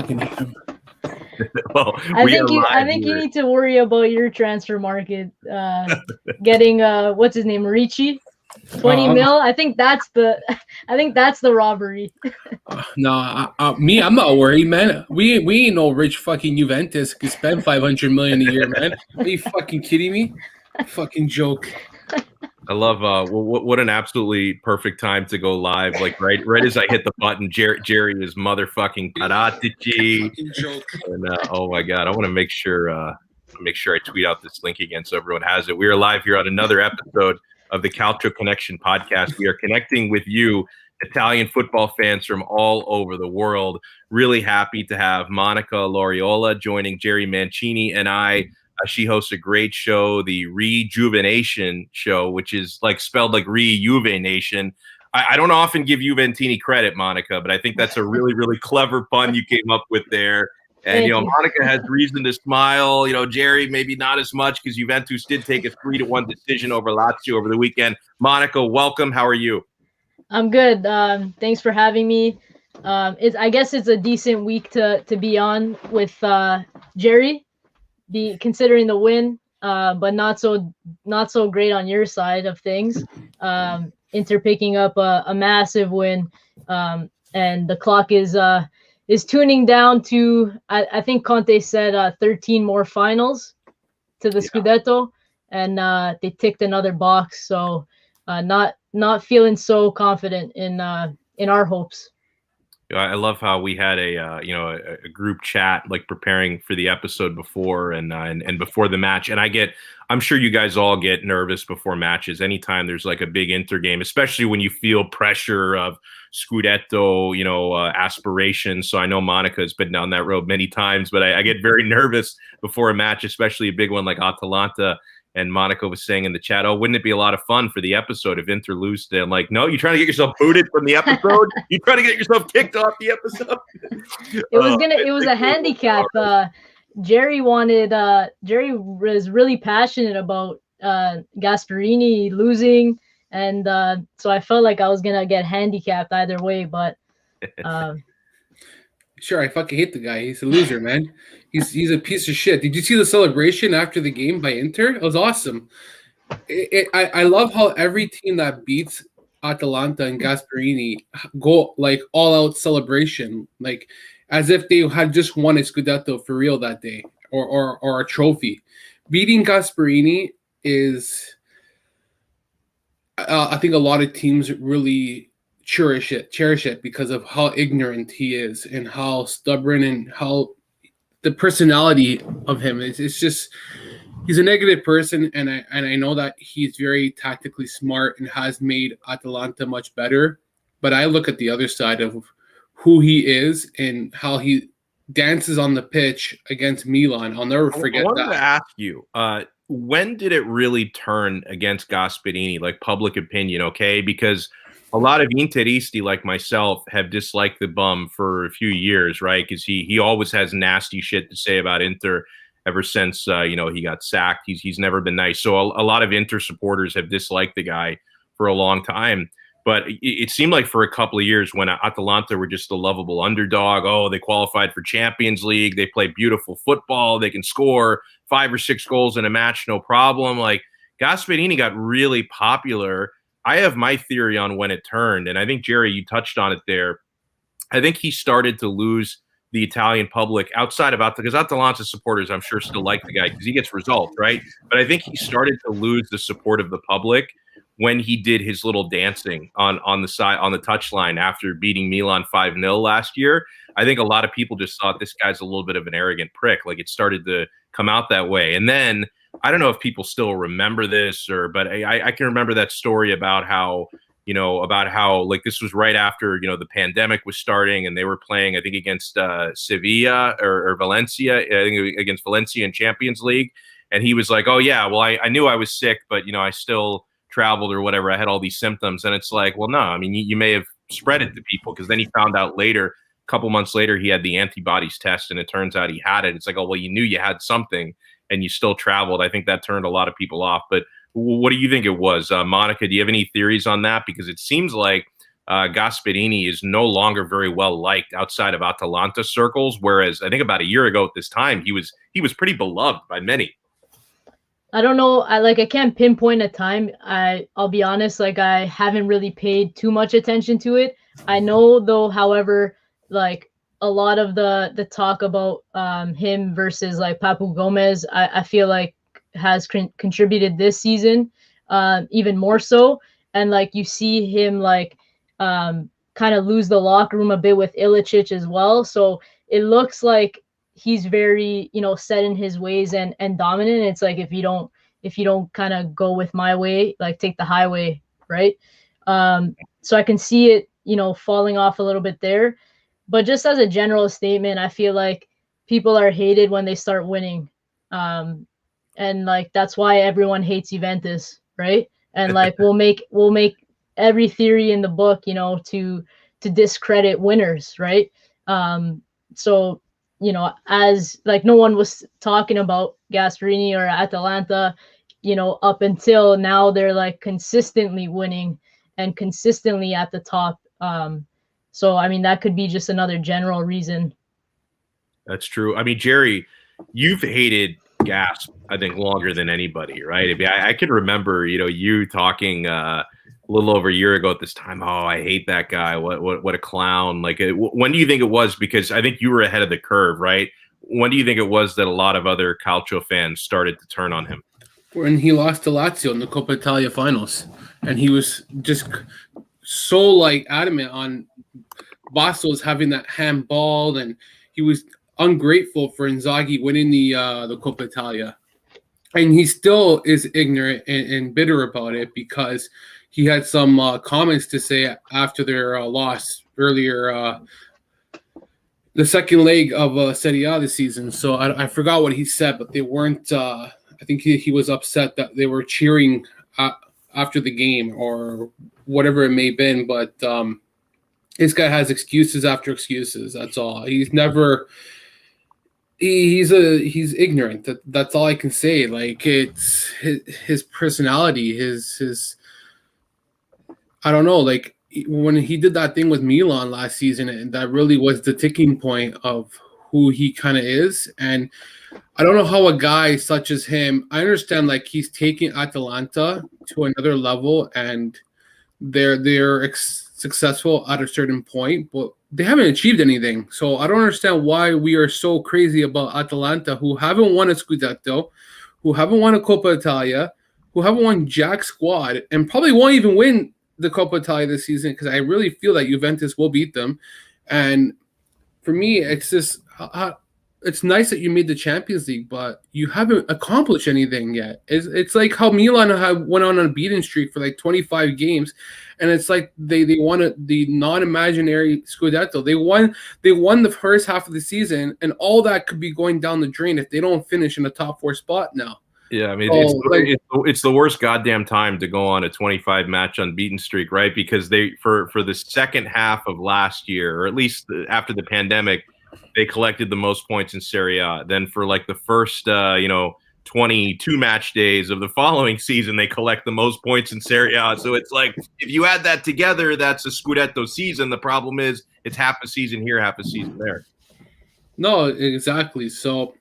fucking hate him. Well, I think you need to worry about your transfer market. Getting what's his name, Ricci, 20 mil. I think that's the robbery. Me, I'm not worried, man. We ain't no rich fucking Juventus could spend 500 million a year, man. Are you fucking kidding me? Fucking joke. I love what an absolutely perfect time to go live. Like right as I hit the button, Jerry is motherfucking Paratici. Fucking joke. And oh my god, I want to make sure I tweet out this link again so everyone has it. We are live here on another episode of the Calcio Connection podcast. We are connecting with you, Italian football fans from all over the world. Really happy to have Monica Lauriola joining Jerry Mancini and I. She hosts a great show, the reJUVEnation show, which is like spelled like reJUVEnation. I don't often give Juventini credit, Monica, but I think that's a really, really clever pun you came up with there. And, Monica has reason to smile. Jerry, maybe not as much because Juventus did take a 3-1 decision over Lazio over the weekend. Monica, welcome. How are you? I'm good. Thanks for having me. I guess it's a decent week to be on with Jerry. Considering the win, but not so great on your side of things. Inter picking up a massive win, and the clock is tuning down to I think Conte said 13 more finals to the Scudetto, and they ticked another box. So not feeling so confident in our hopes. I love how we had a group chat like preparing for the episode before and before the match. And I'm sure you guys all get nervous before matches. Anytime there's like a big Inter game, especially when you feel pressure of Scudetto, aspirations. So I know Monica has been down that road many times, but I get very nervous before a match, especially a big one like Atalanta. And Monica was saying in the chat, oh, wouldn't it be a lot of fun for the episode if Inter lose today? I'm like, no, you're trying to get yourself booted from the episode? You're trying to get yourself kicked off the episode? It was a handicap. Jerry was really passionate about Gasperini losing. And so I felt like I was going to get handicapped either way. But sure, I fucking hate the guy. He's a loser, man. He's a piece of shit. Did you see the celebration after the game by Inter? It was awesome. I love how every team that beats Atalanta and Gasperini go like all out celebration, like as if they had just won a Scudetto for real that day or a trophy. Beating Gasperini is, I think a lot of teams really cherish it because of how ignorant he is and how stubborn and how the personality of him is. It's just he's a negative person, and I know that he's very tactically smart and has made Atalanta much better. But I look at the other side of who he is and how he dances on the pitch against Milan. I'll never forget that. I wanted to ask you, when did it really turn against Gasperini, like public opinion, okay? Because a lot of Interisti like myself have disliked the bum for a few years, right? Because he always has nasty shit to say about Inter ever since he got sacked. He's never been nice. So a lot of Inter supporters have disliked the guy for a long time. But it seemed like for a couple of years when Atalanta were just a lovable underdog. Oh, they qualified for Champions League. They play beautiful football. They can score 5 or 6 goals in a match, no problem. Like Gasperini got really popular. I have my theory on when it turned, and I think, Jerry, you touched on it there. I think he started to lose the Italian public outside of because Atalanta supporters, I'm sure, still like the guy because he gets results, right? But I think he started to lose the support of the public when he did his little dancing on the side on the touchline after beating Milan 5-0 last year. I think a lot of people just thought this guy's a little bit of an arrogant prick. Like it started to come out that way, and then I don't know if people still remember this but I can remember that story about how like this was right after, the pandemic was starting and they were playing, I think against Sevilla or Valencia, I think against Valencia in Champions League. And he was like, oh yeah, well, I knew I was sick, but I still traveled or whatever. I had all these symptoms. And it's like, well, no, I mean, you may have spread it to people because then he found out later, a couple months later, he had the antibodies test and it turns out he had it. It's like, oh, well, you knew you had something and you still traveled. I think that turned a lot of people off. But what do you think it was? Monica, do you have any theories on that? Because it seems like Gasperini is no longer very well liked outside of Atalanta circles, whereas I think about a year ago at this time he was pretty beloved by many. I don't know. I can't pinpoint a time. I'll be honest, like I haven't really paid too much attention to it. I know though, however, like a lot of the talk about him versus like Papu Gomez, I feel like has contributed this season even more so. And like you see him like kind of lose the locker room a bit with Ilicic as well. So it looks like he's very, you know, set in his ways and dominant. It's like if you don't kind of go with my way, like take the highway, right? So I can see it, you know, falling off a little bit there. But just as a general statement, I feel like people are hated when they start winning. And like that's why everyone hates Juventus, right? And like we'll make every theory in the book, you know, to discredit winners, right? So you know, as like no one was talking about Gasperini or Atalanta, you know, up until now they're like consistently winning and consistently at the top. So I mean that could be just another general reason. That's true. I mean, Jerry, you've hated Gasp, I think, longer than anybody, right? I mean, I can remember, you know, you talking a little over a year ago at this time. Oh, I hate that guy. What a clown! Like, when do you think it was? Because I think you were ahead of the curve, right? When do you think it was that a lot of other Calcio fans started to turn on him? When he lost to Lazio in the Coppa Italia finals, and he was just so like adamant on Bastos having that handball, and he was ungrateful for Inzaghi winning the Coppa Italia, and he still is ignorant and bitter about it because he had some comments to say after their loss earlier, the second leg of Serie A this season. So I forgot what he said, but they weren't. I think he was upset that they were cheering after the game or whatever it may have been. But this guy has excuses after excuses. That's all. He's never. He's ignorant. That's all I can say. Like it's his personality, his I don't know. Like when he did that thing with Milan last season, and that really was the ticking point of who he kind of is. And I don't know how a guy such as him. I understand like he's taking Atalanta to another level, and they're successful at a certain point, but they haven't achieved anything. So I don't understand why we are so crazy about Atalanta, who haven't won a Scudetto, who haven't won a Coppa Italia, who haven't won Jack squad, and probably won't even win the Coppa Italia this season because I really feel that Juventus will beat them. And for me, it's just it's nice that you made the Champions League, but you haven't accomplished anything yet. It's like how Milan went on a beating streak for like 25 games, and it's like they won the non-imaginary Scudetto. They won the first half of the season, and all that could be going down the drain if they don't finish in the top 4 spot now. Yeah, I mean, it's the worst goddamn time to go on a 25-match unbeaten streak, right? Because they for the second half of last year, or at least after the pandemic, they collected the most points in Serie A. Then for like the first 22 match days of the following season, they collect the most points in Serie A. So it's like if you add that together, that's a Scudetto season. The problem is it's half a season here, half a season there. No, exactly. So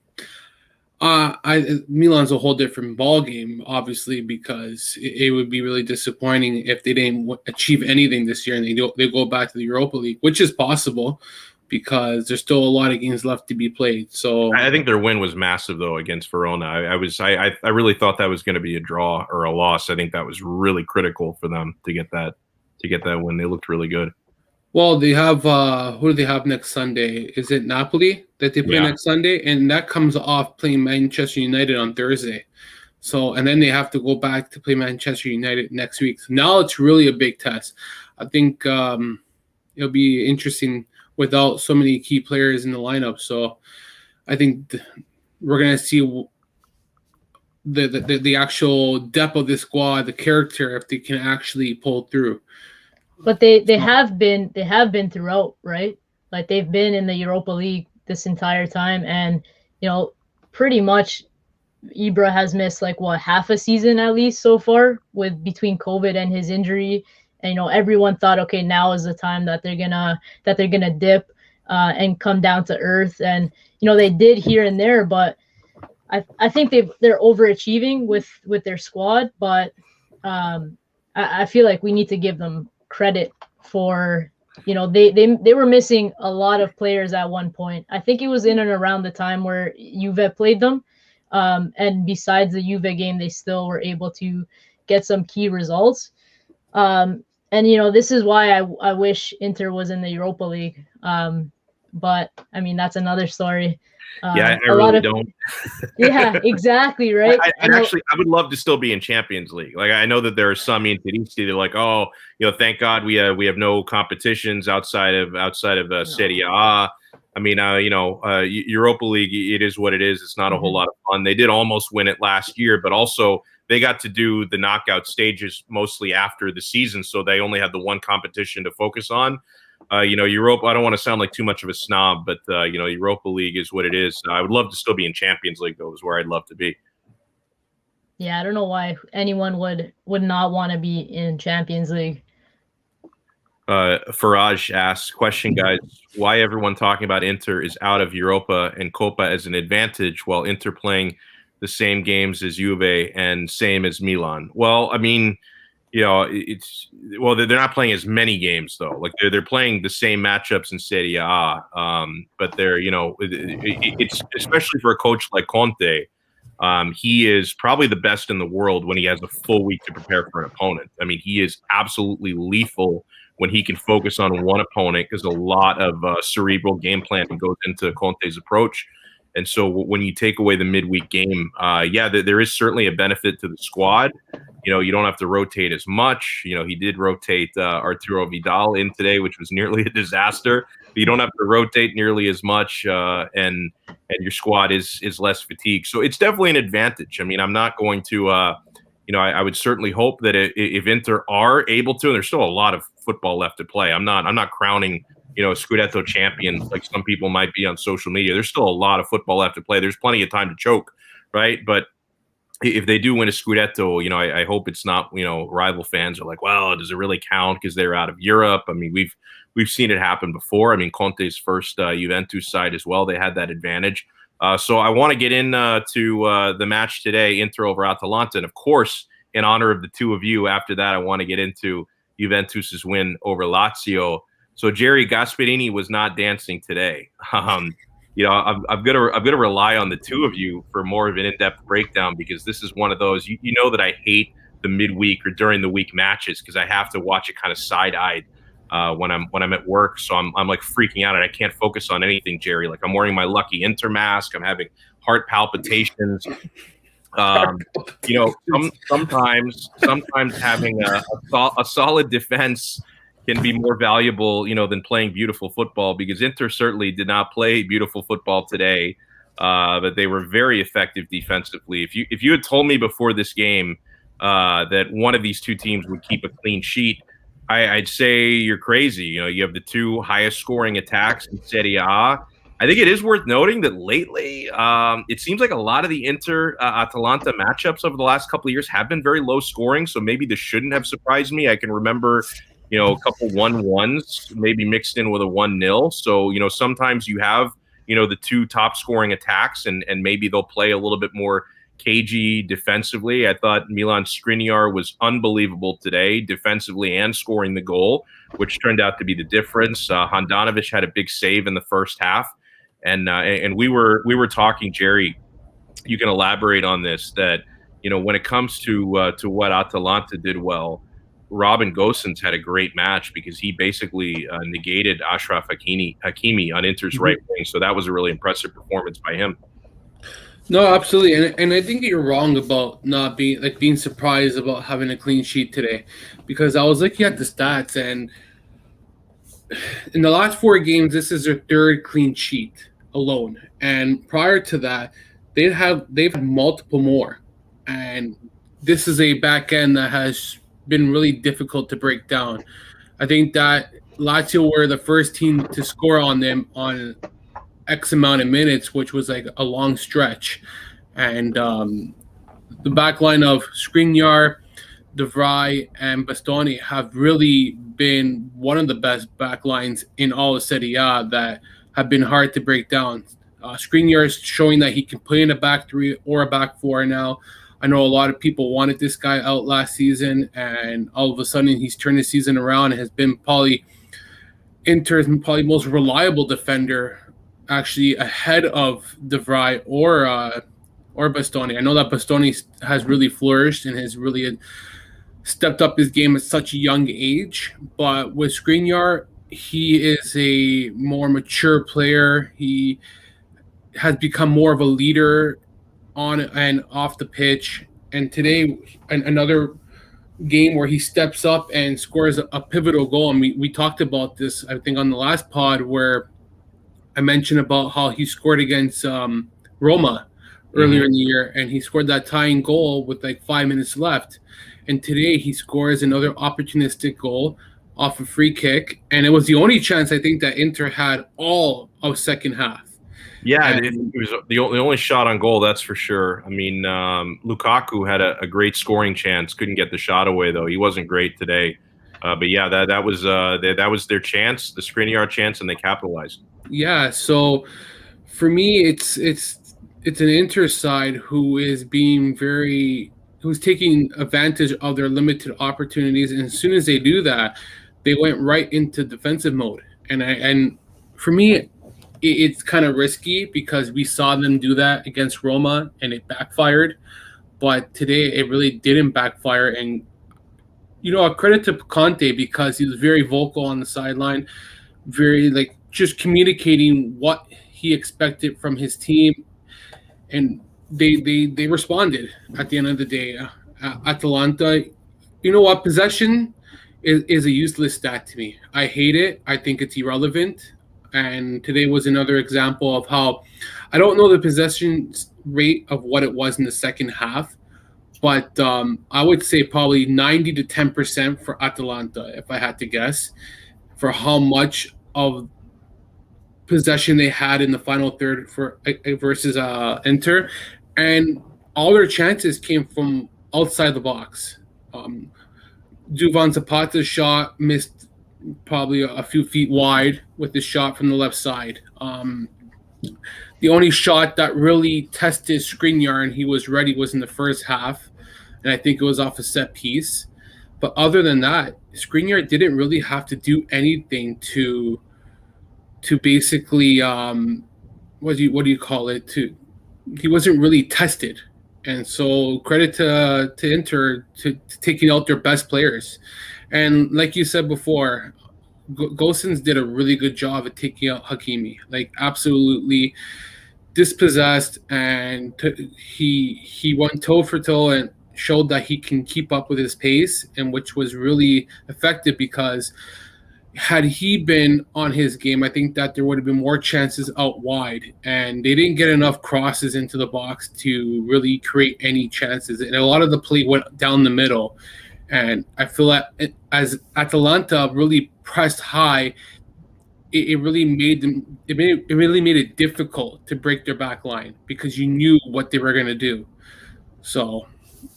Milan's a whole different ball game, obviously, because it would be really disappointing if they didn't achieve anything this year and they go back to the Europa League, which is possible because there's still a lot of games left to be played. So I think their win was massive though against Verona. I really thought that was going to be a draw or a loss. I think that was really critical for them to get that win. They looked really good. Well, they have who do they have next Sunday? Is it Napoli that they play next Sunday? And that comes off playing Manchester United on Thursday. So, and then they have to go back to play Manchester United next week. So now it's really a big test. I think it'll be interesting without so many key players in the lineup. So I think we're going to see the actual depth of the squad, the character, if they can actually pull through. But they have been throughout, right? Like they've been in the Europa League this entire time, and you know, pretty much Ibra has missed like half a season at least so far with between COVID and his injury, and everyone thought, okay, now is the time that they're gonna dip and come down to earth, and they did here and there, but I think they're overachieving with their squad, but I feel like we need to give them credit for they were missing a lot of players at one point. I think it was in and around the time where Juve played them, and besides the Juve game, they still were able to get some key results. And this is why I wish Inter was in the Europa League. But I mean, that's another story. Yeah, I really don't. Yeah, exactly, right. I would love to still be in Champions League. Like, I know that there are some Interisti, they're like, oh, thank God we have no competitions outside of Serie A. I mean, Europa League, it is what it is. It's not a whole lot of fun. They did almost win it last year, but also they got to do the knockout stages mostly after the season, so they only had the one competition to focus on. Europa, I don't want to sound like too much of a snob, but, Europa League is what it is. I would love to still be in Champions League, though, is where I'd love to be. Yeah, I don't know why anyone would not want to be in Champions League. Faraj asks, question, guys, why everyone talking about Inter is out of Europa and Copa as an advantage while Inter playing the same games as Juve and same as Milan? Well, I mean, they're not playing as many games though. Like they're playing the same matchups in Serie A, but they're it's especially for a coach like Conte. He is probably the best in the world when he has a full week to prepare for an opponent. I mean, he is absolutely lethal when he can focus on one opponent, because a lot of cerebral game planning goes into Conte's approach. And so when you take away the midweek game, there is certainly a benefit to the squad. You don't have to rotate as much. He did rotate Arturo Vidal in today, which was nearly a disaster. But you don't have to rotate nearly as much, and your squad is less fatigued. So it's definitely an advantage. I mean, I'm not going to, I would certainly hope that if Inter are able to, and there's still a lot of football left to play. I'm not crowning Scudetto champion like some people might be on social media. There's still a lot of football left to play. There's plenty of time to choke, right? But if they do win a Scudetto, I hope it's not, rival fans are like, well, does it really count because they're out of Europe? I mean, we've seen it happen before. I mean, Conte's first Juventus side as well, they had that advantage. So I want to get into the match today, Inter over Atalanta. And of course, in honor of the two of you, after that, I want to get into Juventus's win over Lazio. So Jerry, Gasperini was not dancing today. I'm gonna rely on the two of you for more of an in-depth breakdown, because this is one of those, you know that I hate the midweek or during the week matches because I have to watch it kind of side-eyed when I'm at work. So I'm like freaking out and I can't focus on anything, Jerry. Like I'm wearing my lucky Inter mask. I'm having heart palpitations. Sometimes having a solid defense can be more valuable, than playing beautiful football, because Inter certainly did not play beautiful football today, but they were very effective defensively. If you had told me before this game that one of these two teams would keep a clean sheet, I'd say you're crazy. You have the two highest scoring attacks in Serie A. I think it is worth noting that lately, it seems like a lot of the Inter-Atalanta matchups over the last couple of years have been very low scoring, so maybe this shouldn't have surprised me. I can remember a couple 1-1s, maybe mixed in with a 1-0. So, sometimes you have, the two top scoring attacks and maybe they'll play a little bit more cagey defensively. I thought Milan Skriniar was unbelievable today, defensively and scoring the goal, which turned out to be the difference. Handanovic had a big save in the first half. And we were talking, Jerry, you can elaborate on this, that, when it comes to what Atalanta did well, Robin Gosens had a great match because he basically negated Achraf Hakimi on Inter's right wing. So that was a really impressive performance by him. No, absolutely. And I think you're wrong about not being surprised about having a clean sheet today, because I was looking at the stats, and in the last 4 games, this is their 3rd clean sheet alone. And prior to that, they've had multiple more. And this is a back end that has been really difficult to break down. I think that Lazio were the first team to score on them on X amount of minutes, which was like a long stretch. And the back line of Skriniar, De Vrij and Bastoni have really been one of the best backlines in all of Serie A that have been hard to break down. Skriniar is showing that he can play in a back three or a back four now. I know a lot of people wanted this guy out last season, and all of a sudden he's turned the season around and has been probably Inter's probably most reliable defender, actually ahead of De Vrij or Bastoni. I know that Bastoni has really flourished and has really stepped up his game at such a young age, but with Skriniar, he is a more mature player. He has become more of a leader on and off the pitch. And today, another game where he steps up and scores a pivotal goal. And we talked about this, I think, on the last pod where I mentioned about how he scored against Roma earlier in the year, and he scored that tying goal with like 5 minutes left. And today he scores another opportunistic goal off a free kick, and it was the only chance I think that Inter had all of second half. Yeah, it was the only shot on goal, that's for sure. I mean, Lukaku had a great scoring chance, couldn't get the shot away though. He wasn't great today, but yeah, that was their chance, the Skriniar chance, and they capitalized. Yeah, so for me, it's an Inter side who's taking advantage of their limited opportunities, and as soon as they do that, they went right into defensive mode. And for me, it's kind of risky because we saw them do that against Roma and it backfired. But today it really didn't backfire. And, a credit to Conte because he was very vocal on the sideline, very just communicating what he expected from his team. And they responded at the end of the day. Atalanta, you know what? Possession is a useless stat to me. I hate it. I think it's irrelevant. And today was another example of how I don't know the possession rate of what it was in the second half, but I would say probably 90 to 10% for Atalanta, if I had to guess, for how much of possession they had in the final third versus Inter. And all their chances came from outside the box. Duvan Zapata's shot missed probably a few feet wide with the shot from the left side. The only shot that really tested Skriniar and he was ready was in the first half, and I think it was off a set piece. But other than that, Skriniar didn't really have to do anything to basically what do you call it? He wasn't really tested. And so credit to Inter to taking out their best players. And like you said before, Gosens did a really good job at taking out Hakimi. Absolutely dispossessed, and he went toe for toe and showed that he can keep up with his pace, and which was really effective because had he been on his game, I think that there would have been more chances out wide, and they didn't get enough crosses into the box to really create any chances. And a lot of the play went down the middle, and I feel that as Atalanta really pressed high, it really made it difficult to break their back line because you knew what they were going to do. So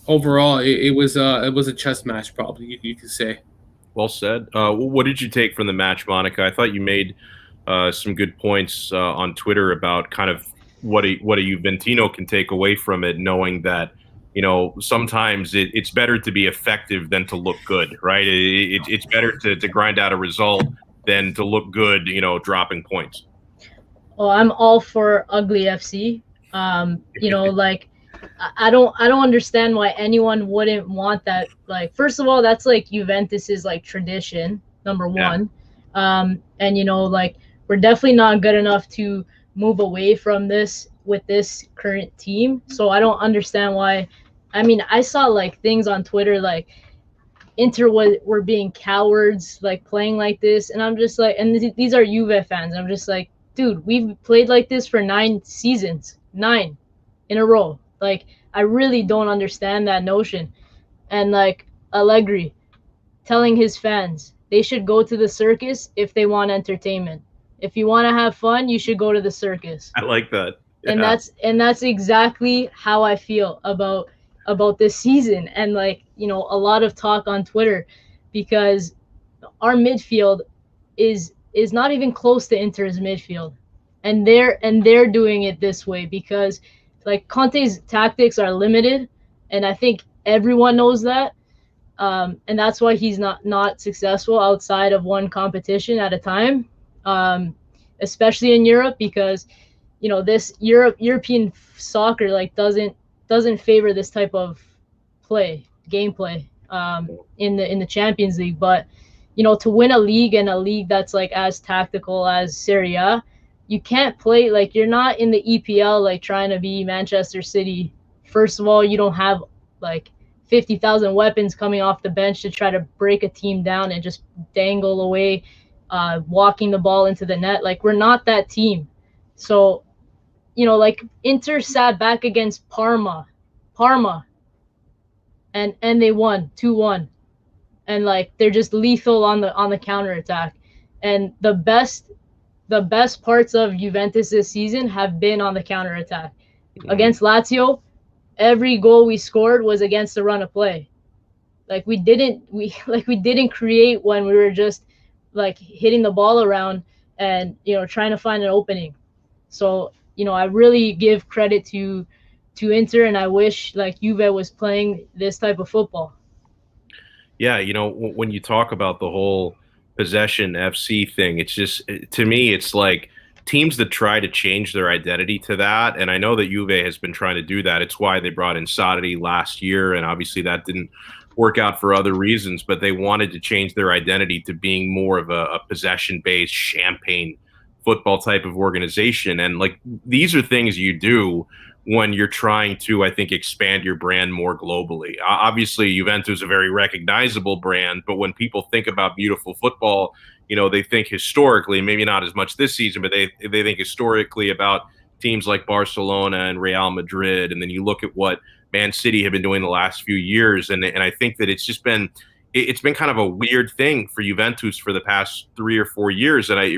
overall, it was a chess match, probably you could say. Well said. What did you take from the match, Monica? I thought you made some good points on Twitter about kind of what a Juventino can take away from it, knowing that sometimes it's better to be effective than to look good, right? It's better to grind out a result than to look good, dropping points. Well, I'm all for ugly FC. I don't understand why anyone wouldn't want that. First of all, that's Juventus's tradition, number one. And we're definitely not good enough to move away from this with this current team. So I don't understand why. I mean, I saw things on Twitter Inter were being cowards, playing like this, and I'm just and these are Juve fans. I'm just dude, we've played like this for 9 seasons, 9 in a row. I really don't understand that notion. And Allegri telling his fans they should go to the circus if they want entertainment. If you want to have fun, you should go to the circus. I like that. Yeah. And that's exactly how I feel about about this season, and like, you know, a lot of talk on Twitter, because our midfield is not even close to Inter's midfield, and they're doing it this way because like Conte's tactics are limited, and I think everyone knows that. And that's why he's not successful outside of one competition at a time, especially in Europe, because you know this European soccer like doesn't favor this type of gameplay in the Champions League. But you know, to win a league, and a league that's like as tactical as Serie A, you can't play like you're not in the EPL like trying to be Manchester City. First of all, you don't have like 50,000 weapons coming off the bench to try to break a team down and just dangle away, walking the ball into the net. Like, we're not that team. So, you know, like Inter sat back against Parma, and they won 2-1, and like they're just lethal on the counterattack. And the best parts of Juventus this season have been on the counterattack. Against Lazio, every goal we scored was against the run of play. Like we didn't create when we were just like hitting the ball around and, you know, trying to find an opening. So, you know, I really give credit to Inter, and I wish like Juve was playing this type of football. Yeah, you know, when you talk about the whole possession FC thing, it's just, to me, it's like teams that try to change their identity to that, and I know that Juve has been trying to do that. It's why they brought in Sarri last year, and obviously that didn't work out for other reasons, but they wanted to change their identity to being more of a possession-based, champagne football type of organization. And like, these are things you do when you're trying to, I think, expand your brand more globally. Obviously, Juventus is a very recognizable brand, but when people think about beautiful football, you know, they think historically, maybe not as much this season, but they think historically about teams like Barcelona and Real Madrid. And then you look at what Man City have been doing the last few years. And I think that it's been kind of a weird thing for Juventus for the past 3 or 4 years. And I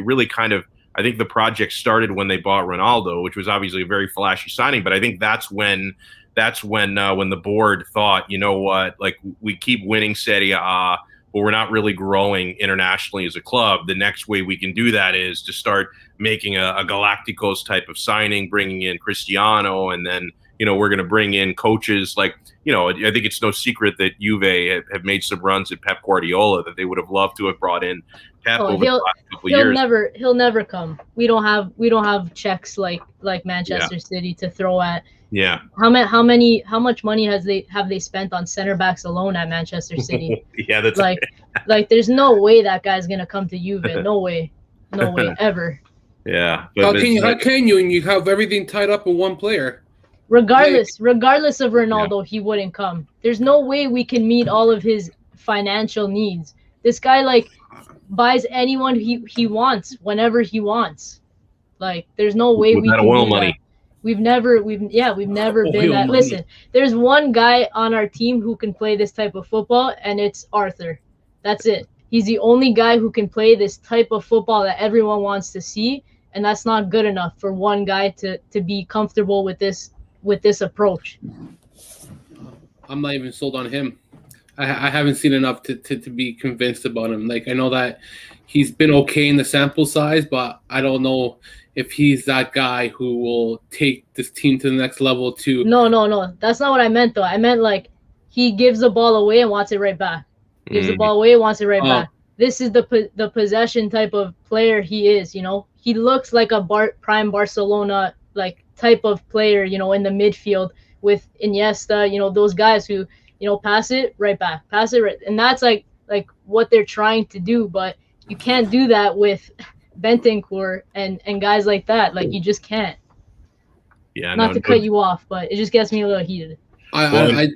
think the project started when they bought Ronaldo, which was obviously a very flashy signing. But I think that's when the board thought, you know what, like, we keep winning Serie A, but we're not really growing internationally as a club. The next way we can do that is to start making a Galacticos type of signing, bringing in Cristiano, and then, you know, we're going to bring in coaches like, you know, I think it's no secret that Juve have made some runs at Pep Guardiola that they would have loved to have brought in Pep over the last couple of years. He'll never come. We don't have checks like Manchester City to throw at. Yeah. How much money have they spent on center backs alone at Manchester City? Yeah, that's like there's no way that guy's gonna come to Juve. No way ever. Yeah. How can you? And you have everything tied up in one player. Regardless of Ronaldo, he wouldn't come. There's no way we can meet all of his financial needs. This guy like buys anyone he wants whenever he wants. Like, there's no way we can oil do money. that. We've never been that. Listen, there's one guy on our team who can play this type of football, and it's Arthur. That's it. He's the only guy who can play this type of football that everyone wants to see, and that's not good enough for one guy to be comfortable with this approach. I'm not even sold on him. I haven't seen enough to be convinced about him. Like, I know that he's been okay in the sample size, but I don't know if he's that guy who will take this team to the next level too. No. That's not what I meant, though. I meant like he gives the ball away and wants it right back. Gives the ball away, wants it right back. This is the possession type of player he is, you know. He looks like a prime Barcelona like type of player, you know, in the midfield with Iniesta, you know, those guys who, you know, pass it right back, and that's like what they're trying to do, but you can't do that with Bentancur and guys like that. Like, you just can't. Yeah, not to cut you off, but it just gets me a little heated. I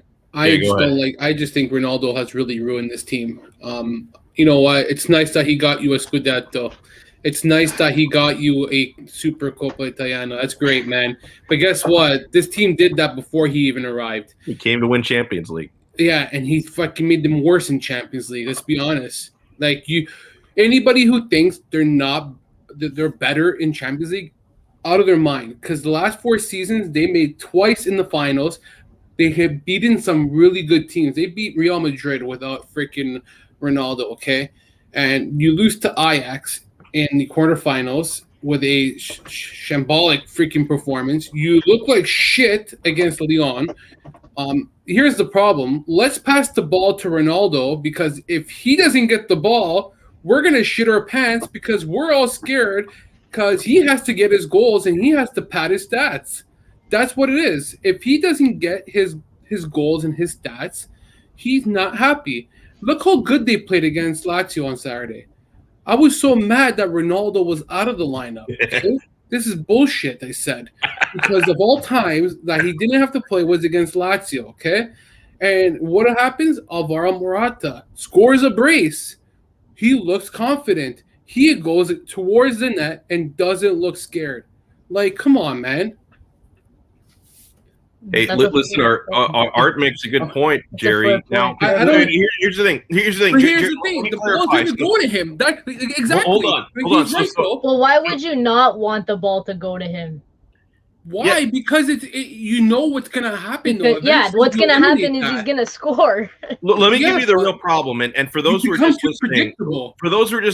just think Ronaldo has really ruined this team. You know what? It's nice that he got you a Scudetto. It's nice that he got you a Super Coppa Italiana. That's great, man. But guess what? This team did that before he even arrived. He came to win Champions League. Yeah, and he fucking made them worse in Champions League. Let's be honest. Like, anybody who thinks they're better in Champions League, out of their mind. Because the last 4 seasons, they made twice in the finals. They have beaten some really good teams. They beat Real Madrid without freaking Ronaldo, okay? And you lose to Ajax in the quarterfinals with a shambolic freaking performance. You look like shit against Lyon. Here's the problem. Let's pass the ball to Ronaldo, because if he doesn't get the ball, we're going to shit our pants because we're all scared because he has to get his goals and he has to pad his stats. That's what it is. If he doesn't get his goals and his stats, he's not happy. Look how good they played against Lazio on Saturday. I was so mad that Ronaldo was out of the lineup. Okay? This is bullshit, I said. Because of all times that he didn't have to play was against Lazio, okay? And what happens? Alvaro Morata scores a brace. He looks confident. He goes towards the net and doesn't look scared. Like, come on, man. Hey, listen, Art makes a good point, Jerry. Now, here's the thing. Here's the thing. The ball's going to go to him. Exactly. Hold on. Right, well, why would you not want the ball to go to him? Why? Yeah. Because you know what's going to happen. Because, what's going to happen is he's going to score. Let me give you the real problem, and for those who are just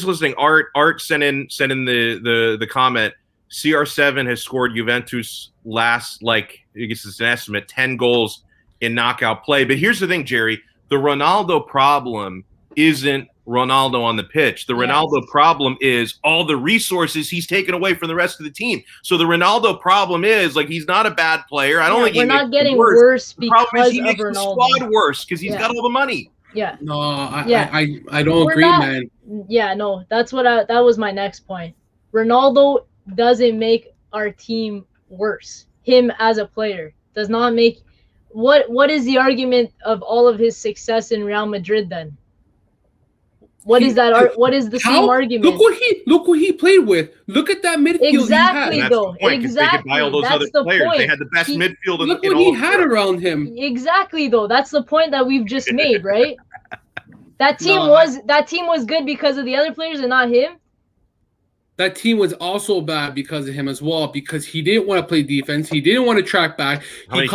listening, Art sent in the comment. CR7 has scored Juventus last, I guess it's an estimate, 10 goals in knockout play. But here's the thing, Jerry. The Ronaldo problem isn't Ronaldo on the pitch. The Ronaldo problem is all the resources he's taken away from the rest of the team. So the Ronaldo problem is, he's not a bad player. I don't think we're not getting worse because he of makes Ronaldo. The squad worse because he's got all the money. Yeah. No, I don't agree, man. Yeah, no, that was my next point. Ronaldo doesn't make our team worse. Him as a player does not make. What is the argument of all of his success in Real Madrid then? What is the same argument? Look what he played with. Look at that midfield. Exactly, he had. though. Exactly. They could buy all those other players. Point. They had the best midfield. Look what he had around him. Exactly, though. That's the point that we've just made, right? That team was good because of the other players and not him. That team was also bad because of him as well, because he didn't want to play defense. He didn't want to track back. He ruined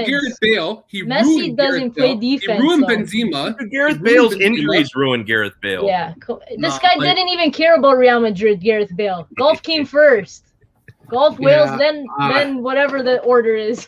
Gareth Bale. Messi doesn't play defense. He ruined Benzema. Gareth Bale's injuries ruined Gareth Bale. Yeah. This guy didn't even care about Real Madrid, Gareth Bale. Golf came first. Golf, Wales, then whatever the order is.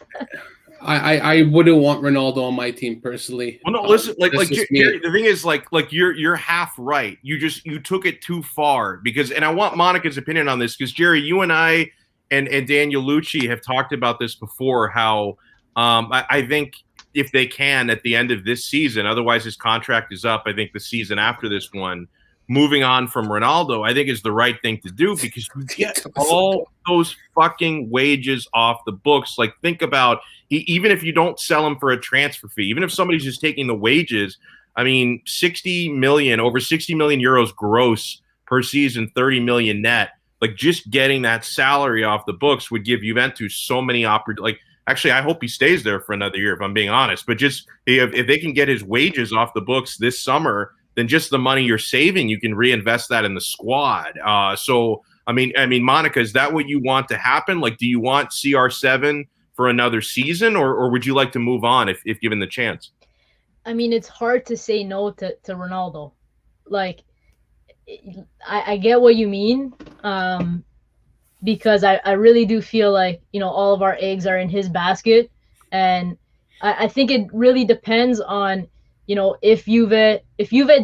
I wouldn't want Ronaldo on my team personally. Well, no, listen, Jerry, the thing is, you're half right. You took it too far and I want Monica's opinion on this because Jerry, you and I and Daniel Lucci have talked about this before. How I think if they can at the end of this season, otherwise his contract is up. I think the season after this one, moving on from Ronaldo, I think is the right thing to do because you get all those fucking wages off the books. Think about. Even if you don't sell him for a transfer fee, even if somebody's just taking the wages, I mean, over 60 million euros gross per season, 30 million net. Just getting that salary off the books would give Juventus so many opportunities. Actually, I hope he stays there for another year, if I'm being honest. But just if they can get his wages off the books this summer, then just the money you're saving, you can reinvest that in the squad. So, I mean, Monica, is that what you want to happen? Do you want CR7 for another season, or would you like to move on if given the chance? I mean, it's hard to say no to Ronaldo. I get what you mean, because I really do feel all of our eggs are in his basket, and I think it really depends on if Juve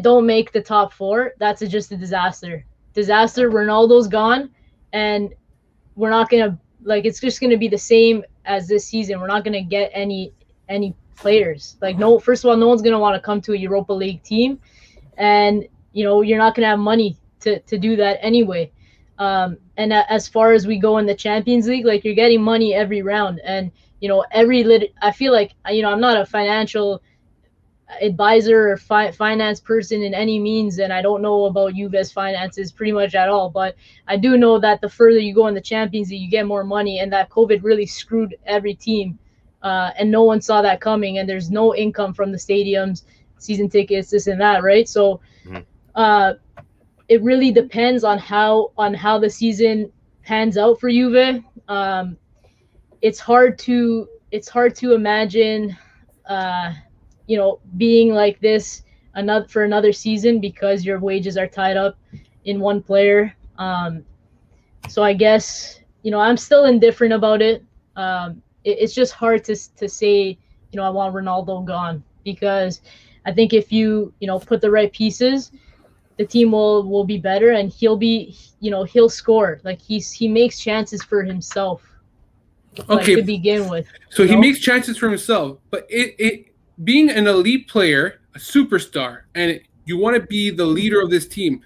don't make the top four, that's just a disaster. Ronaldo's gone, and we're not gonna it's just gonna be the same as this season. We're not going to get any players. First of all, no one's going to want to come to a Europa League team, and you're not going to have money to do that anyway. And as far as we go in the Champions League, you're getting money every round, and I feel I'm not a financial advisor or finance person in any means, and I don't know about Juve's finances pretty much at all, but I do know that the further you go in the Champions League, you get more money, and that COVID really screwed every team, and no one saw that coming, and there's no income from the stadiums, season tickets, this and that, right? So it really depends on how the season pans out for Juve. It's hard to it's hard to imagine, being like this for another season because your wages are tied up in one player. So I guess, I'm still indifferent about it. It's just hard to say, I want Ronaldo gone, because I think if you put the right pieces, the team will be better, and he'll score. Like he makes chances for himself. Okay, to begin with. So he makes chances for himself, but it being an elite player, a superstar, and you want to be the leader of this team,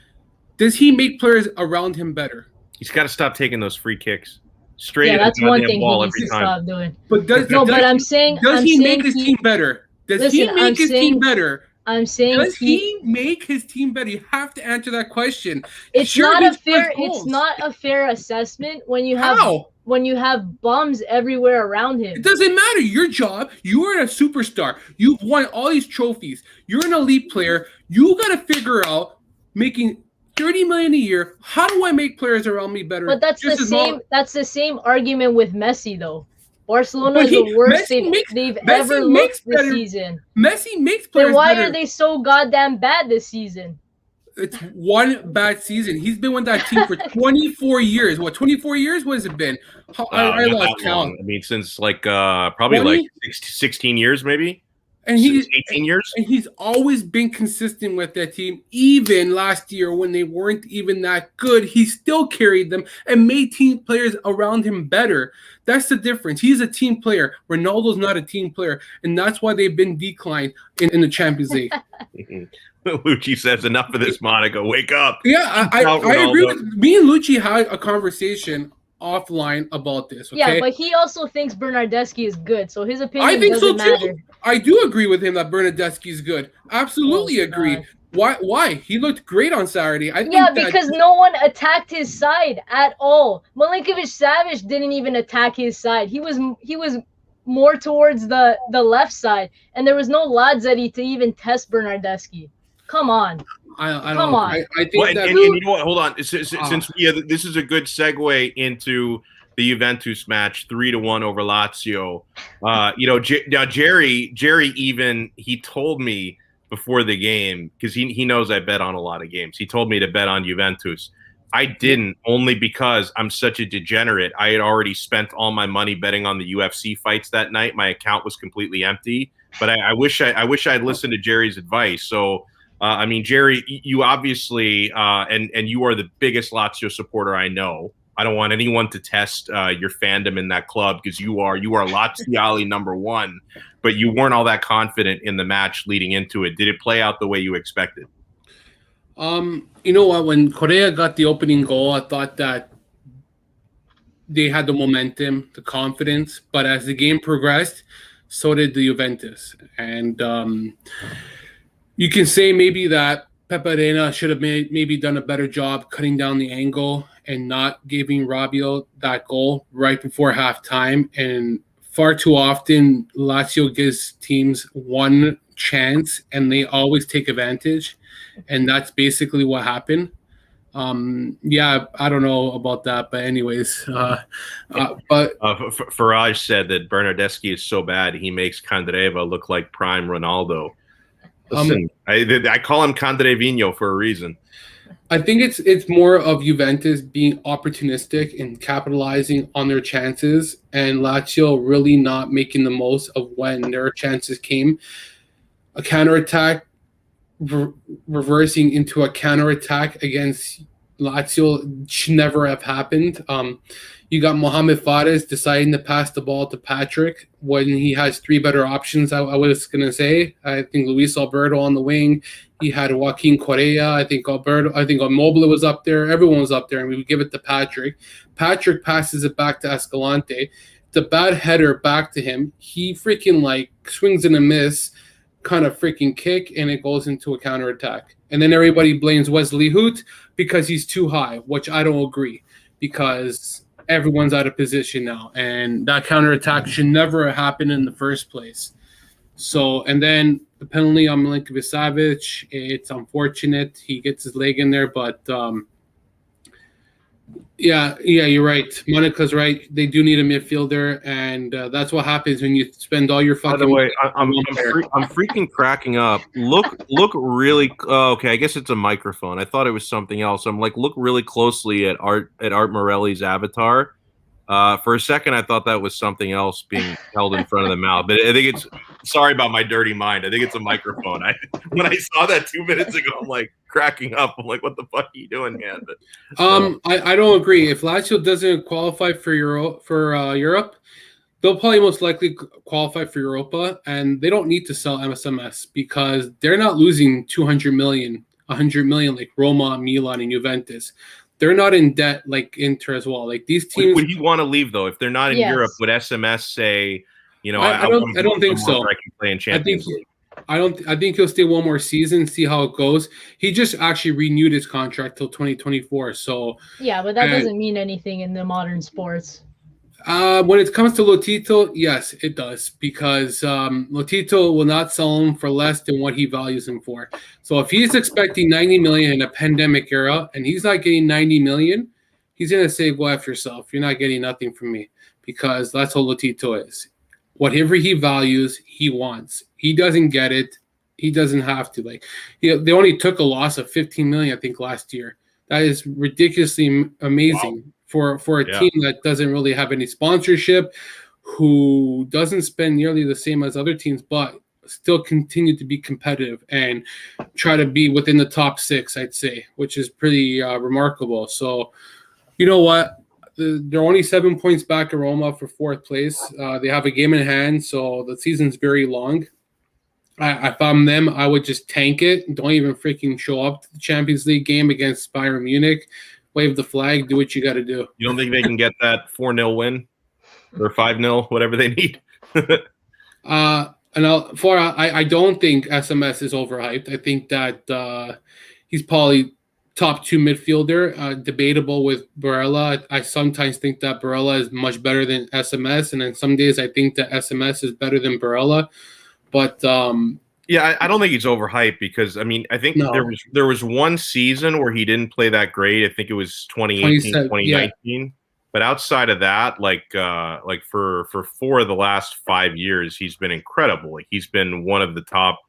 does he make players around him better? He's got to stop taking those free kicks straight Yeah, at that's the one goddamn thing he ball needs every to time. stop doing. But I'm saying, does he make his he- team better? Does Listen, he make his team better? I'm saying Does he make his team better? You have to answer that question. It's Sure, not he a scores fair. goals. It's not a fair assessment when you have How? when you have bums everywhere around him. It doesn't matter. Your job. You are a superstar. You've won all these trophies. You're an elite player. You got to figure out making 30 million a year. How do I make players around me better? But that's the same. That's the same argument with Messi, though. Barcelona is the worst they've ever looked this season. Messi makes players better. Then why are they so goddamn bad this season? It's one bad season. He's been with that team for 24 years. What, 24 years? What has it been? I lost count. I mean, since probably 20? Like 16 years, maybe. And he's 18 years. And he's always been consistent with that team. Even last year when they weren't even that good, he still carried them and made team players around him better. That's the difference. He's a team player. Ronaldo's not a team player. And that's why they've been declined in the Champions League. Lucci says, enough of this, Monica. Wake up. Yeah, I agree with me and Lucci had a conversation offline about this. Okay? Yeah, but he also thinks Bernardeschi is good, so his opinion I think doesn't so matter. Too. I do agree with him that Bernardeschi is good. Absolutely agree. Why? He looked great on Saturday. I think because no one attacked his side at all. Milinkovic-Savic didn't even attack his side. He was more towards the left side, and there was no Lazzari to even test Bernardeschi. Come on. Come on. I think and you know what? Hold on. Since this is a good segue into the Juventus match, 3-1 over Lazio. Now Jerry even he told me before the game, because he knows I bet on a lot of games. He told me to bet on Juventus. I didn't, only because I'm such a degenerate. I had already spent all my money betting on the UFC fights that night. My account was completely empty. But I wish I'd listened to Jerry's advice. So. I mean, Jerry, you obviously, and you are the biggest Lazio supporter I know. I don't want anyone to test your fandom in that club, because you are Laziali #1, but you weren't all that confident in the match leading into it. Did it play out the way you expected? You know what? When Correa got the opening goal, I thought that they had the momentum, the confidence, but as the game progressed, so did the Juventus. And you can say maybe that Pepe Reina should have maybe done a better job cutting down the angle and not giving Rabiot that goal right before halftime. And far too often, Lazio gives teams one chance and they always take advantage. And that's basically what happened. Yeah, I don't know about that, but anyways, but Farage said that Bernardeschi is so bad he makes Candreva look like prime Ronaldo. Listen, I call him Candrevino for a reason. I think it's more of Juventus being opportunistic and capitalizing on their chances, and Lazio really not making the most of when their chances came. A counterattack reversing into a counterattack against Lazio should never have happened. You got Mohamed Fares deciding to pass the ball to Patrick when he has three better options, I was going to say. I think Luis Alberto on the wing. He had Joaquin Correa. I think Immobile was up there. Everyone was up there, and we would give it to Patrick. Patrick passes it back to Escalante. It's a bad header back to him. He freaking swings and a miss kind of freaking kick, and it goes into a counterattack. And then everybody blames Wesley Hoot because he's too high, which I don't agree, because everyone's out of position now, and that counterattack should never have happened in the first place. So, and then the penalty on Milinkovic-Savic, it's unfortunate. He gets his leg in there, but Yeah, you're right. Monica's right. They do need a midfielder, and that's what happens when you spend all your By the fucking way, money on one player. I'm freaking cracking up. Look really. Okay, I guess it's a microphone. I thought it was something else. I'm like, look really closely at Art Morelli's avatar. For a second, I thought that was something else being held in front of the mouth, but I think it's. Sorry about my dirty mind. I think it's a microphone. When I saw that 2 minutes ago, I'm like cracking up. I'm like, what the fuck are you doing, man? But, I don't agree. If Lazio doesn't qualify for Europe, they'll probably most likely qualify for Europa, and they don't need to sell MSMS because they're not losing 200 million, 100 million like Roma, Milan, and Juventus. They're not in debt like Inter as well. Like these teams, would he want to leave though? If they're not in Europe, Yes. would SMS say, I don't think so. where I can play in I think Champions League? I think he'll stay one more season, see how it goes. He just actually renewed his contract till 2024. So Yeah, but that doesn't mean anything in the modern sports. when it comes to Lotito, yes, it does because Lotito will not sell him for less than what he values him for. So if he's expecting 90 million in a pandemic era and he's not getting 90 million, he's gonna say, "Go after yourself. You're not getting nothing from me," because that's how Lotito is. Whatever he values, he wants. He doesn't get it. He doesn't have to. Like, they only took a loss of 15 million, I think, last year. That is ridiculously amazing for a team that doesn't really have any sponsorship, who doesn't spend nearly the same as other teams, but still continue to be competitive and try to be within the top six, I'd say, which is pretty remarkable. So, you know what? They're only 7 points back at Roma for fourth place. They have a game in hand, so the season's very long. If I'm them, I would just tank it. Don't even freaking show up to the Champions League game against Bayern Munich. Wave the flag. Do what you got to do. You don't think they can get that 4-0 win or 5-0, whatever they need? I don't think SMS is overhyped. I think that he's probably top two midfielder, debatable with Barella. I sometimes think that Barella is much better than SMS, and then some days I think that SMS is better than Barella. But yeah, I don't think he's overhyped because I mean I think there was one season where he didn't play that great. I think it was 2018, 2019. Yeah. But outside of that, like for 4 of the last 5 years, he's been incredible. Like he's been one of the top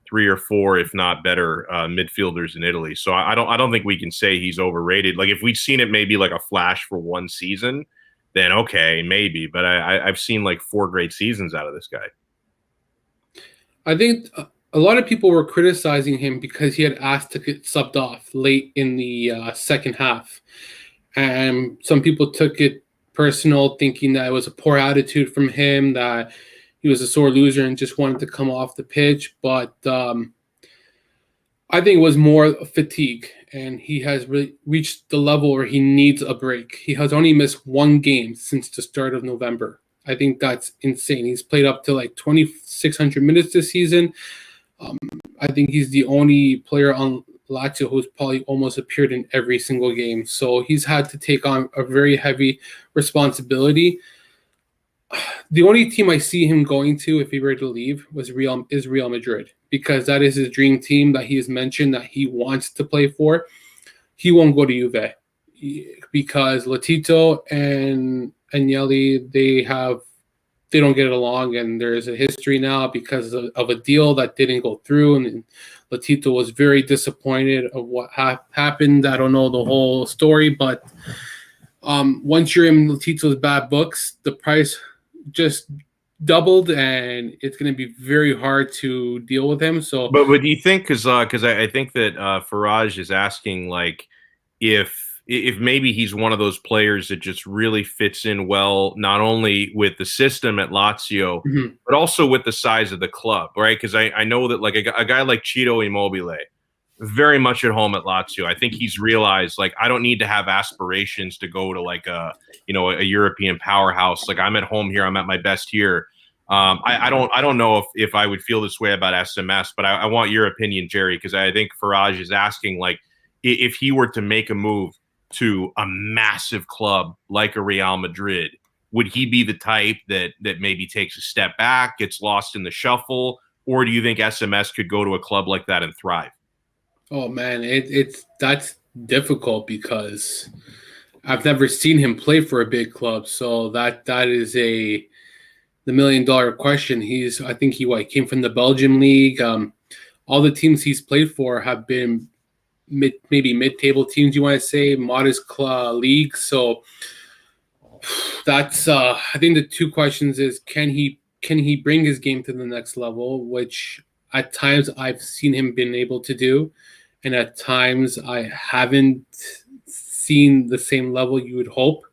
3 or 4, if not better, midfielders in Italy. So I don't think we can say he's overrated. Like if we'd seen it maybe like a flash for one season, then okay, maybe. But I've seen like 4 great seasons out of this guy. I think a lot of people were criticizing him because he had asked to get subbed off late in the second half. And some people took it personal, thinking that it was a poor attitude from him, that he was a sore loser and just wanted to come off the pitch. But I think it was more fatigue, and he has really reached the level where he needs a break. He has only missed 1 game since the start of November. I think that's insane. He's played up to like 2,600 minutes this season. I think he's the only player on Lazio who's probably almost appeared in every single game. So he's had to take on a very heavy responsibility. The only team I see him going to if he were to leave is Real Madrid, because that is his dream team that he has mentioned that he wants to play for. He won't go to Juve because Lotito and Agnelli, they don't get along, and there's a history now because of a deal that didn't go through, and Lotito was very disappointed of what happened. I don't know the whole story, but once you're in Lotito's bad books, the price just doubled, and it's going to be very hard to deal with him. So, but do you think because I think that Faraj is asking like if maybe he's one of those players that just really fits in well, not only with the system at Lazio, but also with the size of the club, right? Because I know that like a guy like Ciro Immobile, very much at home at Lazio. I think he's realized like I don't need to have aspirations to go to like a European powerhouse. Like I'm at home here, I'm at my best here. I don't know if I would feel this way about SMS, but I want your opinion, Jerry, because I think Faraj is asking like if he were to make a move to a massive club like a Real Madrid, would he be the type that maybe takes a step back, gets lost in the shuffle, or do you think SMS could go to a club like that and thrive? Oh man, that's difficult because I've never seen him play for a big club, so that is the $1 million question. I think he came from the Belgian league. All the teams he's played for have been maybe mid-table teams, you want to say, modest leagues. So that's I think the two questions is can he bring his game to the next level, which at times I've seen him been able to do, and at times I haven't seen the same level you would hope.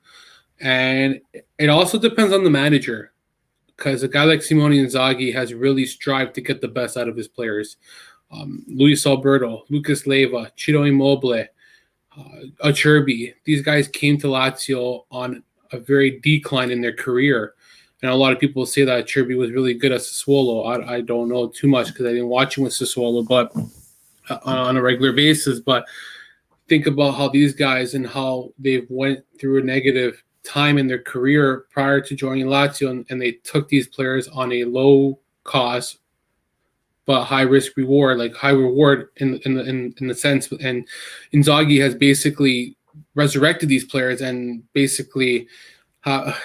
And it also depends on the manager, because a guy like Simone Inzaghi has really strived to get the best out of his players. Luis Alberto, Lucas Leiva, Ciro Immobile, Acerbi. These guys came to Lazio on a very decline in their career. And a lot of people say that Acerbi was really good at Sassuolo. I don't know too much because I didn't watch him with Sassuolo, but on a regular basis. But think about how these guys and how they went through a negative time in their career prior to joining Lazio, and they took these players on a low cost but high risk reward, like high reward in the sense. And Inzaghi has basically resurrected these players and basically have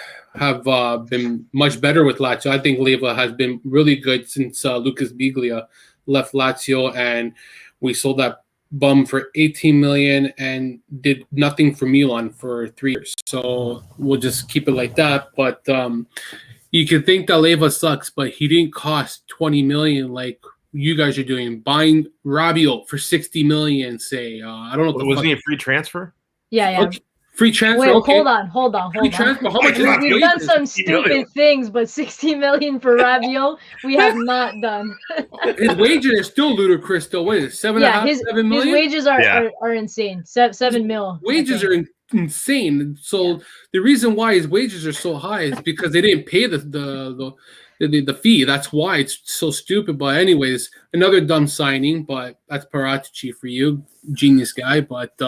been much better with Lazio. I think Leiva has been really good since Lucas Biglia left Lazio, and we sold that bum for 18 million and did nothing for Milan for 3 years. So we'll just keep it like that. But you can think that Leiva sucks, but he didn't cost 20 million like you guys are doing. Buying Rabiot for 60 million, say. I don't know. Wasn't he a free transfer? Yeah. Okay. Free transfer. Wait, okay. hold on. Free transfer. How much is that? We've done some stupid things, but 60 million for Rabiot, we have not done. His wages are still ludicrous, though. What is it, 7 million? His wages are insane. 7 mil. Wages are insane. So the reason why his wages are so high is because they didn't pay the fee. That's why it's so stupid. But anyways, another dumb signing, but that's Paratici for you, genius guy. But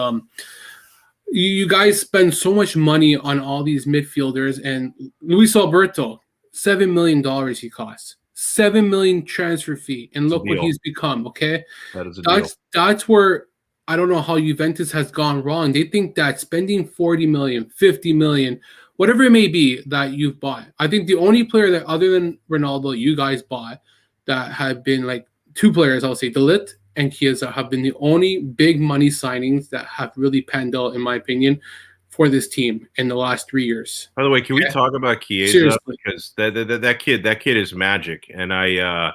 you guys spend so much money on all these midfielders, and Luis Alberto, $7 million he costs. 7 million transfer fee, and look what he's become. Okay, that is a deal. That's where I don't know how Juventus has gone wrong. They think that spending 40 million, 50 million, whatever it may be that you've bought. I think the only player that other than Ronaldo you guys bought that have been like two players, I'll say De Ligt and Chiesa, have been the only big money signings that have really panned out, in my opinion, for this team in the last 3 years. By the way, can we talk about Chiesa? Seriously. Because that kid is magic. And I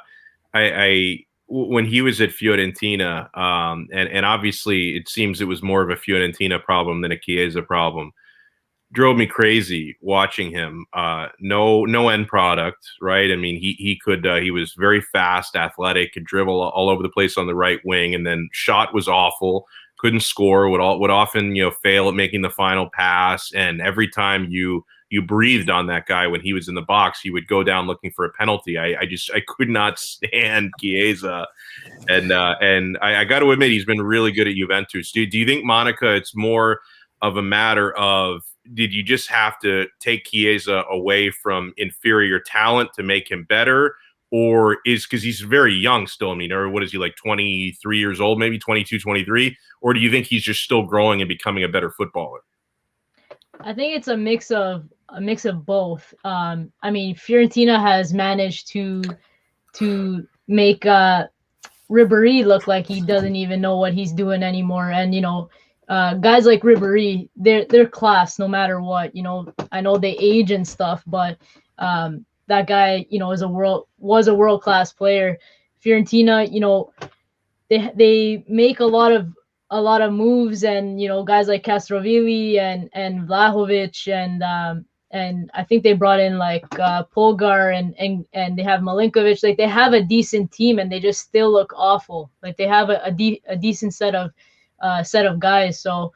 when he was at Fiorentina, and obviously it seems it was more of a Fiorentina problem than a Chiesa problem. Drove me crazy watching him. No end product, right? I mean, he was very fast, athletic, could dribble all over the place on the right wing, and then shot was awful. Couldn't score. Would often fail at making the final pass, and every time you breathed on that guy when he was in the box, he would go down looking for a penalty. I could not stand Chiesa, and I got to admit he's been really good at Juventus. Do you think, Monica, it's more of a matter of, did you just have to take Chiesa away from inferior talent to make him better? Or is, because he's very young still, I mean, or what is he, like 23 years old, maybe 22, 23? Or do you think he's just still growing and becoming a better footballer? I think it's a mix of both. I mean, Fiorentina has managed to make Ribéry look like he doesn't even know what he's doing anymore. And guys like Ribéry, they're class no matter what. I know they age and stuff, but that guy, was a world-class player. Fiorentina, they make a lot of moves, and guys like Castrovilli and Vlahovic, and I think they brought in like Polgar and they have Milinkovic. Like, they have a decent team, and they just still look awful. Like, they have a decent set of guys. So,